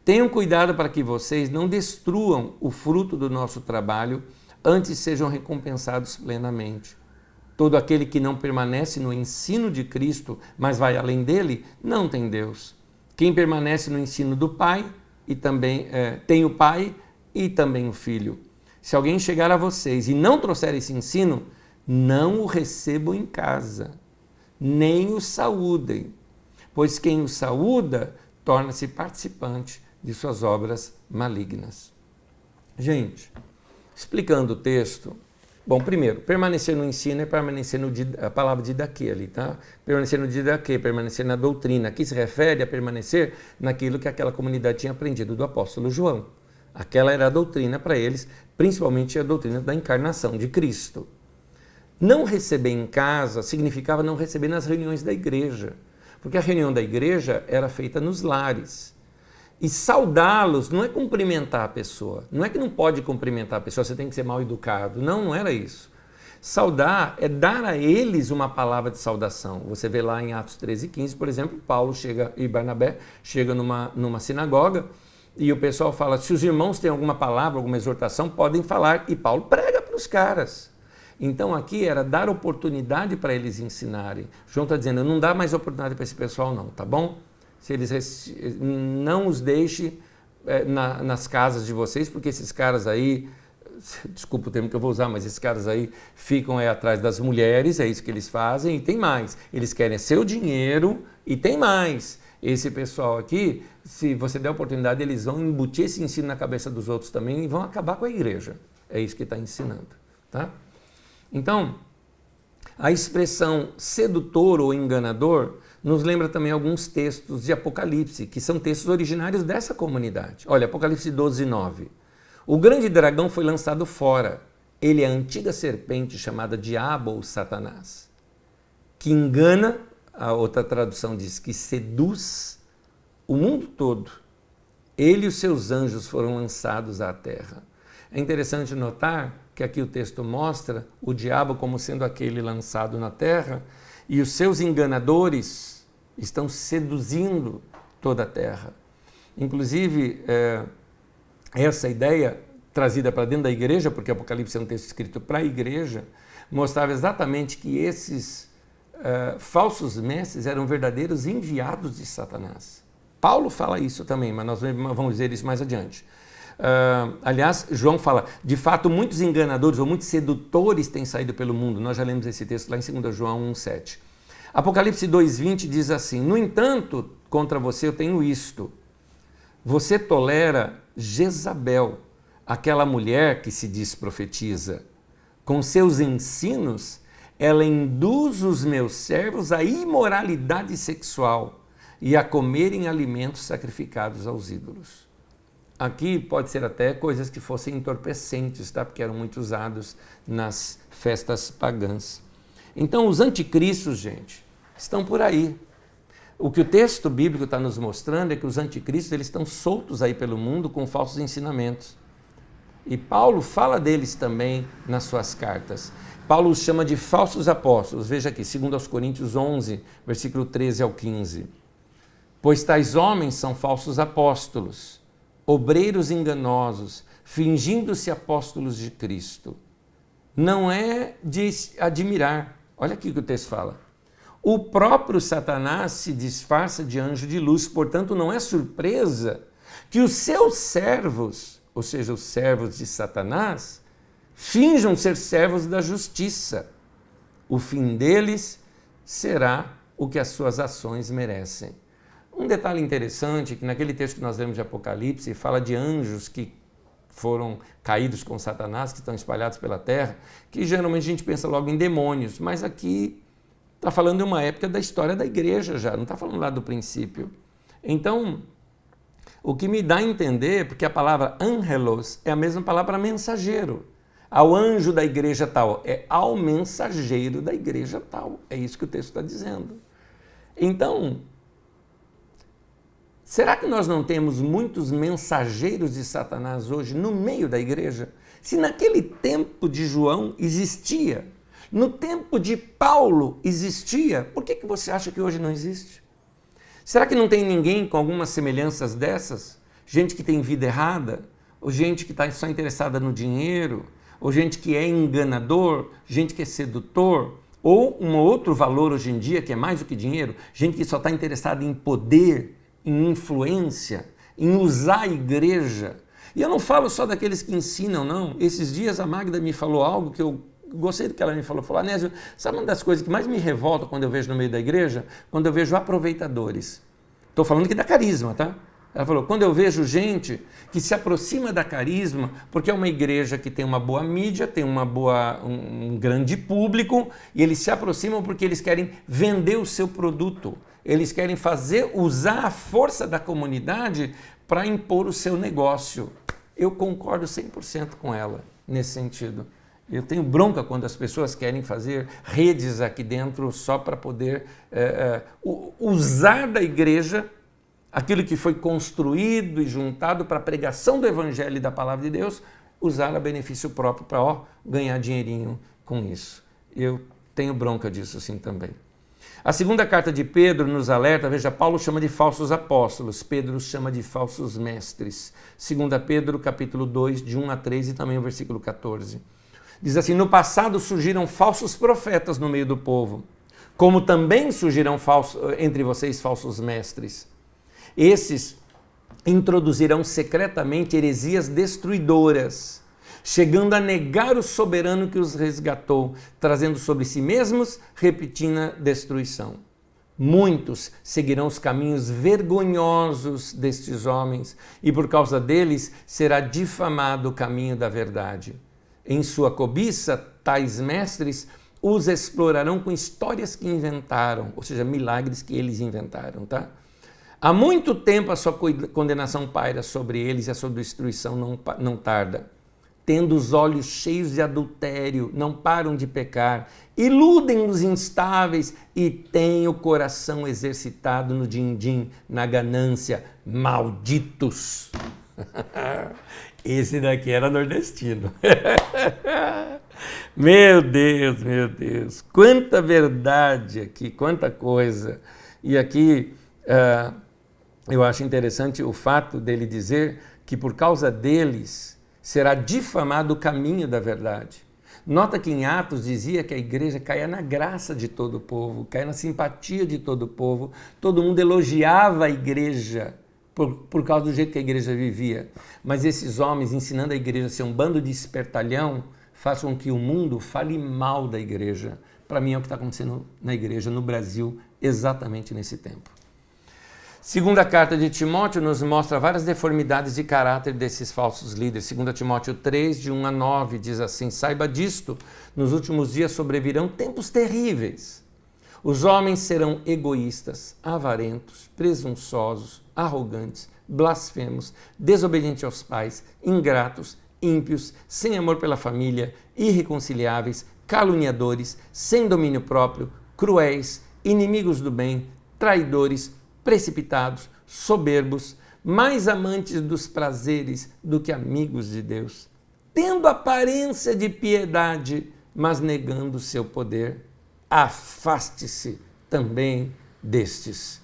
Tenham cuidado para que vocês não destruam o fruto do nosso trabalho antes sejam recompensados plenamente. Todo aquele que não permanece no ensino de Cristo, mas vai além dele, não tem Deus. Quem permanece no ensino do Pai, e também tem o Pai e também o Filho. Se alguém chegar a vocês e não trouxer esse ensino, não o recebam em casa, nem o saúdem, pois quem o saúda torna-se participante de suas obras malignas. Gente, explicando o texto, bom, primeiro, permanecer no ensino é permanecer no a palavra didaquê ali, tá? Permanecer no didaquê, permanecer na doutrina. Aqui se refere a permanecer naquilo que aquela comunidade tinha aprendido do apóstolo João. Aquela era a doutrina para eles, principalmente a doutrina da encarnação de Cristo. Não receber em casa significava não receber nas reuniões da igreja, porque a reunião da igreja era feita nos lares. E saudá-los não é cumprimentar a pessoa, não é que não pode cumprimentar a pessoa, você tem que ser mal educado. Não, não era isso. Saudar é dar a eles uma palavra de saudação. Você vê lá em Atos 13:15, por exemplo, Paulo chega e Barnabé chega numa sinagoga e o pessoal fala, se os irmãos têm alguma palavra, alguma exortação, podem falar. E Paulo prega para os caras. Então aqui era dar oportunidade para eles ensinarem. João está dizendo, não dá mais oportunidade para esse pessoal não, tá bom? Se eles não os deixe nas casas de vocês, porque esses caras aí, desculpa o termo que eu vou usar, mas esses caras aí ficam atrás das mulheres, é isso que eles fazem, e tem mais. Eles querem seu dinheiro e tem mais. Esse pessoal aqui, se você der oportunidade, eles vão embutir esse ensino na cabeça dos outros também e vão acabar com a igreja. É isso que está ensinando, tá? Então, a expressão sedutor ou enganador nos lembra também alguns textos de Apocalipse, que são textos originários dessa comunidade. Olha, Apocalipse 12:9. O grande dragão foi lançado fora. Ele é a antiga serpente chamada Diabo ou Satanás, que engana, a outra tradução diz que seduz o mundo todo. Ele e os seus anjos foram lançados à terra. É interessante notar que aqui o texto mostra o diabo como sendo aquele lançado na terra e os seus enganadores estão seduzindo toda a terra. Inclusive, essa ideia trazida para dentro da igreja, porque Apocalipse é um texto escrito para a igreja, mostrava exatamente que esses falsos mestres eram verdadeiros enviados de Satanás. Paulo fala isso também, mas nós vamos ver isso mais adiante. Aliás, João fala, de fato, muitos enganadores ou muitos sedutores têm saído pelo mundo. Nós já lemos esse texto lá em 2 João 1:7. Apocalipse 2:20 diz assim, no entanto, contra você eu tenho isto. Você tolera Jezabel, aquela mulher que se diz profetiza. Com seus ensinos, ela induz os meus servos à imoralidade sexual e a comerem alimentos sacrificados aos ídolos. Aqui pode ser até coisas que fossem entorpecentes, tá? Porque eram muito usados nas festas pagãs. Então os anticristos, gente, estão por aí. O que o texto bíblico está nos mostrando é que os anticristos eles estão soltos aí pelo mundo com falsos ensinamentos. E Paulo fala deles também nas suas cartas. Paulo os chama de falsos apóstolos. Veja aqui, 2 Coríntios 11, versículo 13 ao 15. Pois tais homens são falsos apóstolos, obreiros enganosos, fingindo-se apóstolos de Cristo. Não é de admirar. Olha aqui o que o texto fala. O próprio Satanás se disfarça de anjo de luz, portanto não é surpresa que os seus servos, ou seja, os servos de Satanás, finjam ser servos da justiça. O fim deles será o que as suas ações merecem. Um detalhe interessante é que naquele texto que nós lemos de Apocalipse, fala de anjos que foram caídos com Satanás, que estão espalhados pela terra, que geralmente a gente pensa logo em demônios, mas aqui está falando de uma época da história da igreja já, não está falando lá do princípio. Então, o que me dá a entender, porque a palavra angelos é a mesma palavra mensageiro. Ao anjo da igreja tal, é ao mensageiro da igreja tal. É isso que o texto está dizendo. Então, será que nós não temos muitos mensageiros de Satanás hoje no meio da igreja? Se naquele tempo de João existia, no tempo de Paulo existia, por que você acha que hoje não existe? Será que não tem ninguém com algumas semelhanças dessas? Gente que tem vida errada? Ou gente que está só interessada no dinheiro? ou gente que é enganador, gente que é sedutor, ou um outro valor hoje em dia que é mais do que dinheiro, gente que só está interessada em poder, em influência, em usar a igreja. E eu não falo só daqueles que ensinam, não. Esses dias a Magda me falou algo que eu gostei do que ela me falou. Falou, Anésio, sabe uma das coisas que mais me revolta quando eu vejo no meio da igreja? Quando eu vejo aproveitadores. Estou falando aqui da carisma, tá? Ela falou, quando eu vejo gente que se aproxima da carisma, porque é uma igreja que tem uma boa mídia, tem um grande público, e eles se aproximam porque eles querem vender o seu produto. Eles querem usar a força da comunidade para impor o seu negócio. Eu concordo 100% com ela nesse sentido. Eu tenho bronca quando as pessoas querem fazer redes aqui dentro só para poder usar da igreja aquilo que foi construído e juntado para a pregação do evangelho e da palavra de Deus, usar a benefício próprio para ganhar dinheirinho com isso. Eu tenho bronca disso sim também. A segunda carta de Pedro nos alerta, veja, Paulo chama de falsos apóstolos, Pedro chama de falsos mestres. 2 Pedro, capítulo 2, de 1 a 3 e também o versículo 14. Diz assim, no passado surgiram falsos profetas no meio do povo, como também surgirão entre vocês falsos mestres. Esses introduzirão secretamente heresias destruidoras, chegando a negar o soberano que os resgatou, trazendo sobre si mesmos repentina destruição. Muitos seguirão os caminhos vergonhosos destes homens, e por causa deles será difamado o caminho da verdade. Em sua cobiça, tais mestres os explorarão com histórias que inventaram, ou seja, milagres que eles inventaram, tá? Há muito tempo a sua condenação paira sobre eles e a sua destruição não tarda. Tendo os olhos cheios de adultério, não param de pecar, iludem os instáveis e têm o coração exercitado no din-din, na ganância, malditos. Esse daqui era nordestino. Meu Deus, quanta verdade aqui, quanta coisa. E aqui eu acho interessante o fato dele dizer que por causa deles será difamado o caminho da verdade. Nota que em Atos dizia que a igreja caía na graça de todo o povo, caía na simpatia de todo o povo, todo mundo elogiava a igreja por causa do jeito que a igreja vivia. Mas esses homens ensinando a igreja a ser um bando de espertalhão, façam com que o mundo fale mal da igreja. Para mim é o que está acontecendo na igreja no Brasil exatamente nesse tempo. Segunda carta de Timóteo nos mostra várias deformidades de caráter desses falsos líderes. 2 Timóteo 3, de 1 a 9, diz assim, saiba disto, nos últimos dias sobrevirão tempos terríveis. Os homens serão egoístas, avarentos, presunçosos, arrogantes, blasfemos, desobedientes aos pais, ingratos, ímpios, sem amor pela família, irreconciliáveis, caluniadores, sem domínio próprio, cruéis, inimigos do bem, traidores, precipitados, soberbos, mais amantes dos prazeres do que amigos de Deus, tendo aparência de piedade, mas negando o seu poder. Afaste-se também destes.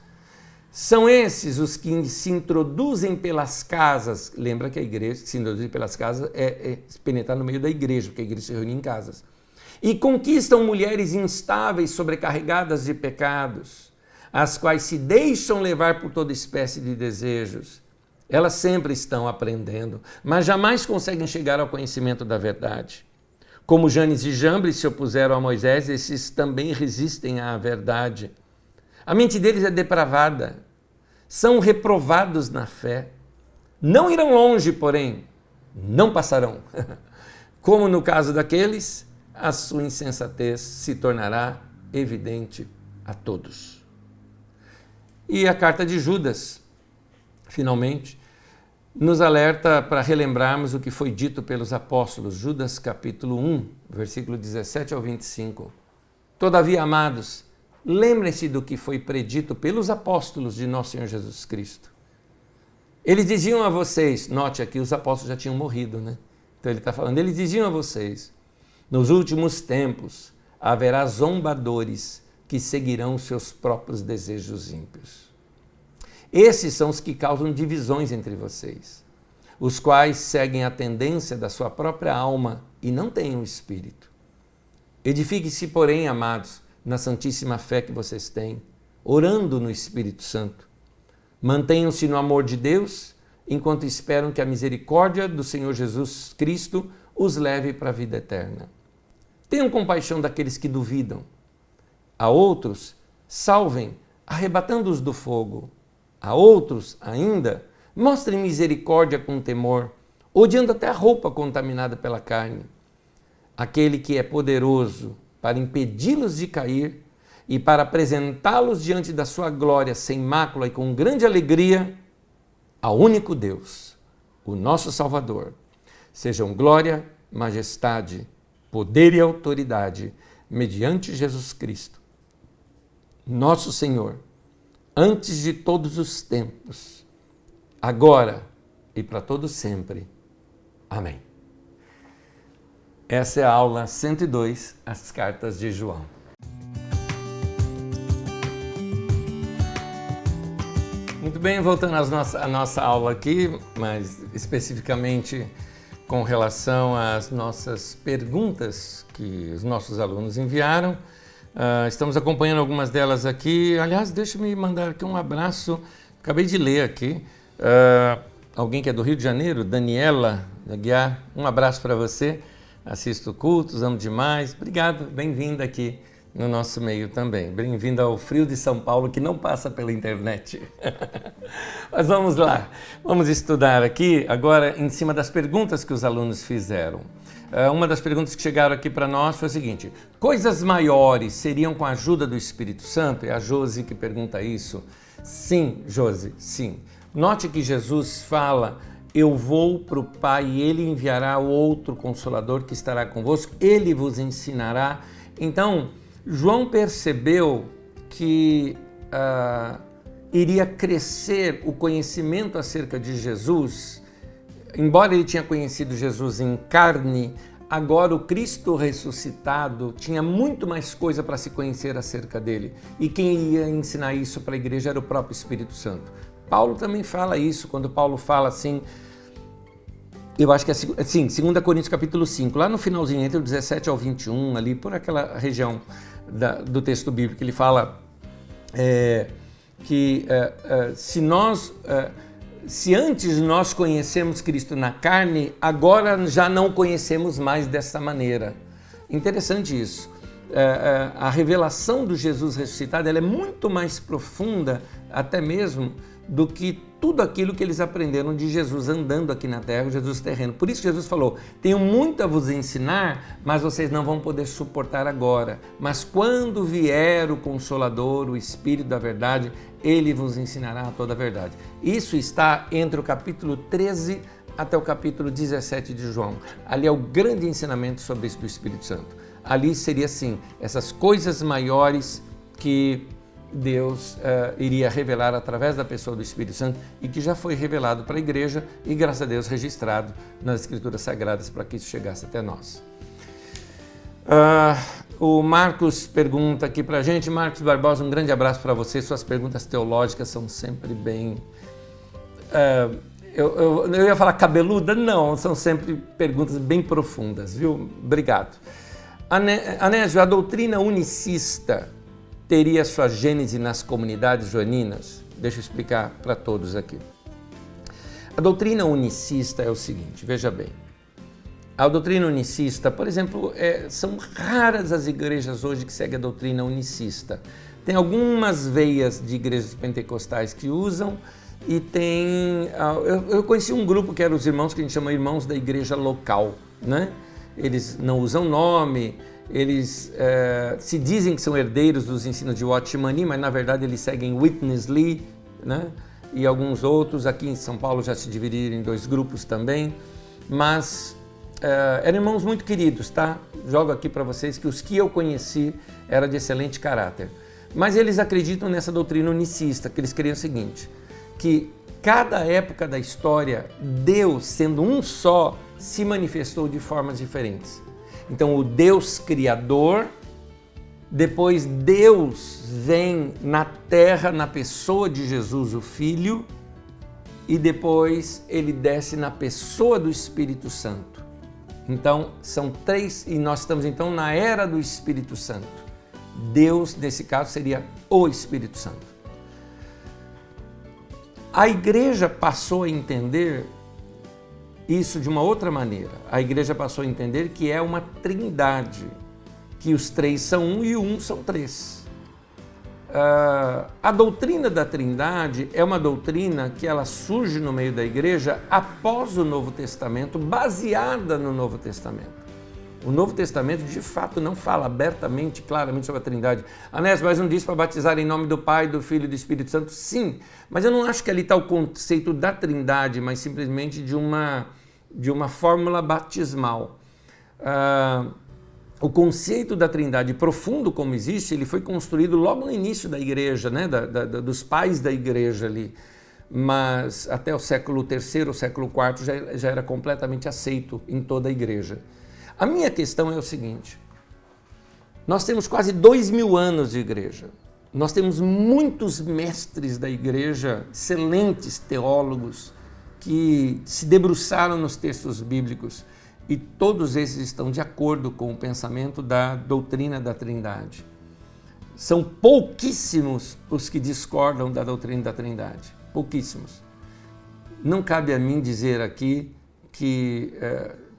São esses os que se introduzem pelas casas, lembra que a igreja que se introduz pelas casas é penetrar no meio da igreja, porque a igreja se reúne em casas, e conquistam mulheres instáveis, sobrecarregadas de pecados, as quais se deixam levar por toda espécie de desejos. Elas sempre estão aprendendo, mas jamais conseguem chegar ao conhecimento da verdade. Como Janes e Jambres se opuseram a Moisés, esses também resistem à verdade. A mente deles é depravada, são reprovados na fé. Não irão longe, porém, não passarão. Como no caso daqueles, a sua insensatez se tornará evidente a todos. E a carta de Judas, finalmente, nos alerta para relembrarmos o que foi dito pelos apóstolos. Judas capítulo 1, versículo 17 ao 25. Todavia, amados, lembrem-se do que foi predito pelos apóstolos de nosso Senhor Jesus Cristo. Eles diziam a vocês, note aqui, os apóstolos já tinham morrido, né? Então ele está falando, eles diziam a vocês, nos últimos tempos haverá zombadores que seguirão seus próprios desejos ímpios. Esses são os que causam divisões entre vocês. os quais seguem a tendência da sua própria alma e não têm o Espírito. Edifique-se, porém, amados, na santíssima fé que vocês têm, orando no Espírito Santo. Mantenham-se no amor de Deus, enquanto esperam que a misericórdia do Senhor Jesus Cristo os leve para a vida eterna. Tenham compaixão daqueles que duvidam. A outros, salvem, arrebatando-os do fogo. A outros, ainda, mostrem misericórdia com temor, odiando até a roupa contaminada pela carne. Aquele que é poderoso para impedi-los de cair e para apresentá-los diante da sua glória sem mácula e com grande alegria, ao único Deus, o nosso Salvador, sejam glória, majestade, poder e autoridade, mediante Jesus Cristo, nosso Senhor, antes de todos os tempos, agora e para todo sempre. Amém. Essa é a aula 102, as cartas de João. Muito bem, voltando à nossa aula aqui, mas especificamente com relação às nossas perguntas que os nossos alunos enviaram. Estamos acompanhando algumas delas aqui. Aliás, deixa-me mandar aqui um abraço. Acabei de ler aqui. Alguém que é do Rio de Janeiro, Daniela Aguiar, um abraço para você. Assisto cultos, amo demais. Obrigado, bem-vinda aqui no nosso meio também. Bem-vinda ao frio de São Paulo, que não passa pela internet. Mas vamos lá, vamos estudar aqui agora em cima das perguntas que os alunos fizeram. Uma das perguntas que chegaram aqui para nós foi a seguinte: coisas maiores seriam com a ajuda do Espírito Santo? É a Josi que pergunta isso. Sim, Josi, sim. Note que Jesus fala: eu vou para o Pai e Ele enviará outro Consolador que estará convosco, Ele vos ensinará. Então, João percebeu que iria crescer o conhecimento acerca de Jesus. Embora ele tinha conhecido Jesus em carne, agora o Cristo ressuscitado tinha muito mais coisa para se conhecer acerca dele. E quem ia ensinar isso para a igreja era o próprio Espírito Santo. Paulo também fala isso, quando Paulo fala assim, eu acho que é assim, 2 Coríntios capítulo 5, lá no finalzinho, entre o 17 ao 21, ali por aquela região do texto bíblico, ele fala que se antes nós conhecemos Cristo na carne, agora já não conhecemos mais dessa maneira. Interessante isso. A revelação do Jesus ressuscitado ela é muito mais profunda, até mesmo, do que tudo aquilo que eles aprenderam de Jesus andando aqui na terra, o Jesus terreno. Por isso Jesus falou: tenho muito a vos ensinar, mas vocês não vão poder suportar agora. Mas quando vier o Consolador, o Espírito da verdade, Ele vos ensinará toda a verdade. Isso está entre o capítulo 13 até o capítulo 17 de João. Ali é o grande ensinamento sobre isso do Espírito Santo. Ali seria assim, essas coisas maiores que Deus iria revelar através da pessoa do Espírito Santo e que já foi revelado para a igreja e, graças a Deus, registrado nas Escrituras Sagradas para que isso chegasse até nós. O Marcos pergunta aqui para a gente. Marcos Barbosa, um grande abraço para você. Suas perguntas teológicas são sempre bem... Eu ia falar cabeluda? Não, são sempre perguntas bem profundas, viu? Obrigado. Anésio, a doutrina unicista teria sua gênese nas comunidades joaninas? Deixa eu explicar para todos aqui. A doutrina unicista é o seguinte, veja bem. A doutrina unicista, por exemplo, são raras as igrejas hoje que seguem a doutrina unicista. Tem algumas veias de igrejas pentecostais que usam e tem... Eu conheci um grupo que eram os irmãos que a gente chama irmãos da igreja local, né? Eles não usam nome, eles se dizem que são herdeiros dos ensinos de Watchman Nee, mas na verdade eles seguem Witness Lee, né? E alguns outros. Aqui em São Paulo já se dividiram em dois grupos também, mas eram irmãos muito queridos, tá? Jogo aqui para vocês que os que eu conheci eram de excelente caráter. Mas eles acreditam nessa doutrina unicista, que eles creem o seguinte, que cada época da história, Deus, sendo um só, se manifestou de formas diferentes. Então, o Deus Criador, depois Deus vem na terra, na pessoa de Jesus, o Filho, e depois ele desce na pessoa do Espírito Santo. Então, são três, e nós estamos então na era do Espírito Santo. Deus, nesse caso, seria o Espírito Santo. A igreja passou a entender isso de uma outra maneira. A igreja passou a entender que é uma trindade, que os três são um e o um são três. A doutrina da Trindade é uma doutrina que ela surge no meio da igreja após o Novo Testamento, baseada no Novo Testamento. O Novo Testamento, de fato, não fala abertamente, claramente sobre a Trindade. Anésio, mas não diz para batizar em nome do Pai, do Filho e do Espírito Santo? Sim, mas eu não acho que ali está o conceito da Trindade, mas simplesmente de uma fórmula batismal. O conceito da Trindade, profundo como existe, ele foi construído logo no início da igreja, né? Dos pais da igreja ali. Mas até o século III, o século IV já era completamente aceito em toda a igreja. A minha questão é o seguinte: nós temos quase 2000 anos de igreja. Nós temos muitos mestres da igreja, excelentes teólogos, que se debruçaram nos textos bíblicos. E todos esses estão de acordo com o pensamento da doutrina da Trindade. São pouquíssimos os que discordam da doutrina da Trindade. Pouquíssimos. Não cabe a mim dizer aqui que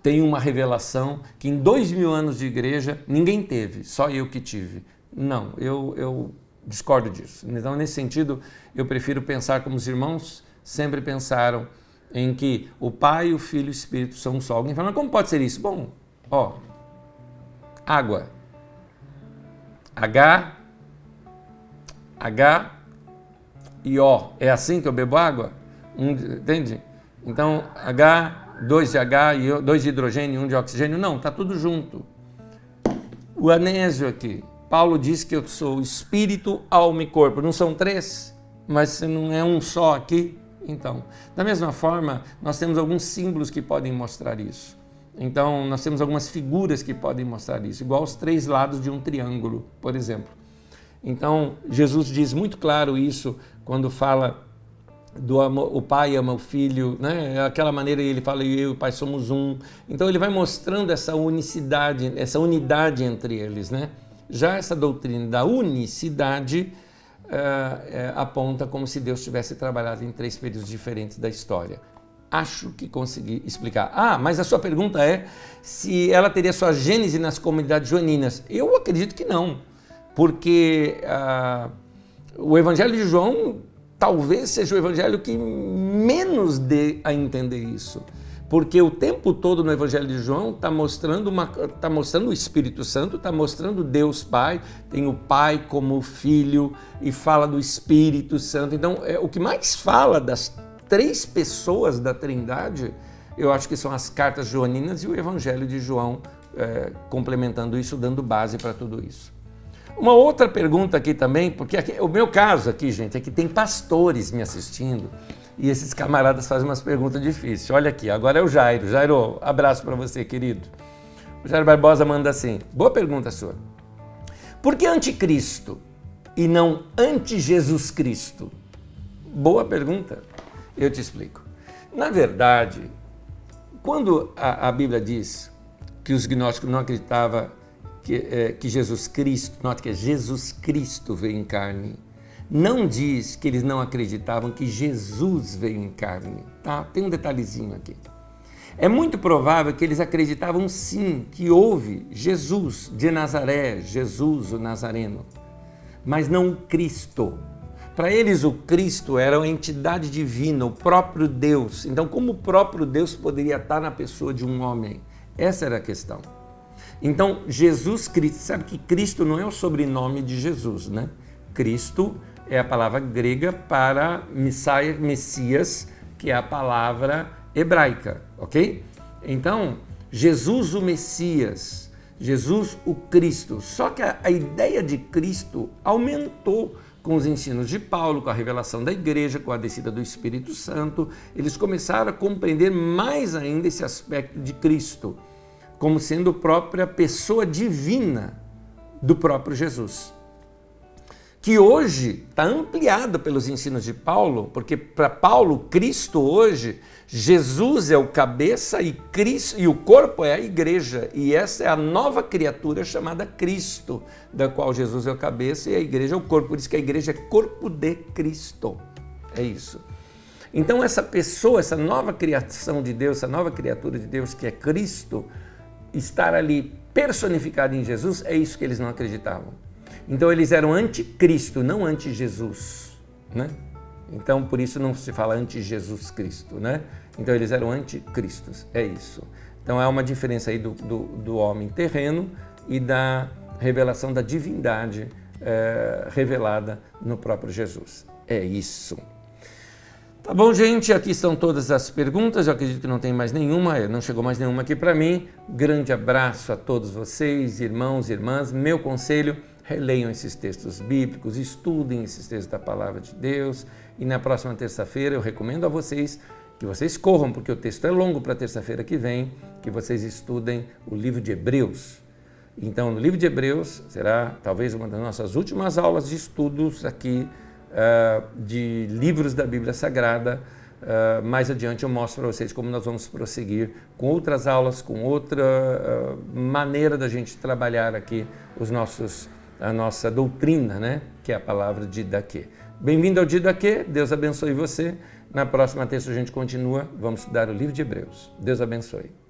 tem uma revelação que em 2000 anos de igreja ninguém teve, só eu que tive. Não, eu discordo disso. Então, nesse sentido, eu prefiro pensar como os irmãos sempre pensaram, em que o Pai, o Filho e o Espírito são um só. Alguém fala, mas como pode ser isso? Bom, água. H e O. É assim que eu bebo água? Entende? Então, H, 2 de H, 2 de hidrogênio e 1 de oxigênio. Não, está tudo junto. O Anésio aqui. Paulo diz que eu sou espírito, alma e corpo. Não são três? Mas se não é um só aqui? Então, da mesma forma, nós temos alguns símbolos que podem mostrar isso. Então, nós temos algumas figuras que podem mostrar isso, igual os três lados de um triângulo, por exemplo. Então, Jesus diz muito claro isso quando fala do amor, o Pai ama o Filho, né? Aquela maneira ele fala, eu e o Pai somos um. Então, ele vai mostrando essa unicidade, essa unidade entre eles, né? Já essa doutrina da unicidade aponta como se Deus tivesse trabalhado em três períodos diferentes da história. Acho que consegui explicar. Mas a sua pergunta é se ela teria sua gênese nas comunidades joaninas. Eu acredito que não, porque o Evangelho de João talvez seja o evangelho que menos dê a entender isso. Porque o tempo todo no Evangelho de João está mostrando o Espírito Santo, está mostrando Deus Pai, tem o Pai como Filho e fala do Espírito Santo. Então, o que mais fala das três pessoas da Trindade, eu acho que são as cartas joaninas e o Evangelho de João, complementando isso, dando base para tudo isso. Uma outra pergunta aqui também, porque o meu caso aqui, gente, é que tem pastores me assistindo, e esses camaradas fazem umas perguntas difíceis. Olha aqui, agora é o Jairo. Jairo, abraço para você, querido. O Jairo Barbosa manda assim, boa pergunta sua. Por que anticristo e não anti-Jesus Cristo? Boa pergunta, eu te explico. Na verdade, quando a Bíblia diz que os gnósticos não acreditavam que Jesus Cristo, note que é Jesus Cristo veio em carne, não diz que eles não acreditavam que Jesus veio em carne, tá? Tem um detalhezinho aqui. É muito provável que eles acreditavam sim que houve Jesus de Nazaré, Jesus o Nazareno, mas não o Cristo. Para eles o Cristo era uma entidade divina, o próprio Deus. Então como o próprio Deus poderia estar na pessoa de um homem? Essa era a questão. Então Jesus Cristo, sabe que Cristo não é o sobrenome de Jesus, né? Cristo é a palavra grega para Messias, que é a palavra hebraica, ok? Então, Jesus o Messias, Jesus o Cristo. Só que a ideia de Cristo aumentou com os ensinos de Paulo, com a revelação da igreja, com a descida do Espírito Santo. Eles começaram a compreender mais ainda esse aspecto de Cristo, como sendo a própria pessoa divina do próprio Jesus. que hoje está ampliado pelos ensinos de Paulo, porque para Paulo, Cristo hoje, Jesus é o cabeça e Cristo, e o corpo é a igreja, e essa é a nova criatura chamada Cristo, da qual Jesus é o cabeça e a igreja é o corpo, por isso que a igreja é corpo de Cristo, é isso. Então essa pessoa, essa nova criação de Deus, essa nova criatura de Deus que é Cristo, estar ali personificado em Jesus, é isso que eles não acreditavam. Então eles eram anticristo, não anti-Jesus, né? Então por isso não se fala anti-Jesus Cristo, né? Então eles eram anticristos, é isso. Então há uma diferença aí do homem terreno e da revelação da divindade revelada no próprio Jesus. É isso. Tá bom, gente? Aqui estão todas as perguntas. Eu acredito que não tem mais nenhuma, não chegou mais nenhuma aqui para mim. Grande abraço a todos vocês, irmãos e irmãs. Meu conselho, releiam esses textos bíblicos, estudem esses textos da Palavra de Deus. E na próxima terça-feira eu recomendo a vocês que vocês corram, porque o texto é longo para terça-feira que vem, que vocês estudem o livro de Hebreus. Então, no livro de Hebreus será talvez uma das nossas últimas aulas de estudos aqui, de livros da Bíblia Sagrada. Mais adiante eu mostro para vocês como nós vamos prosseguir com outras aulas, com outra maneira da gente trabalhar aqui a nossa doutrina, né? Que é a palavra de Didaquê. Bem-vindo ao Didaquê, Deus abençoe você. Na próxima terça a gente continua, vamos estudar o livro de Hebreus. Deus abençoe.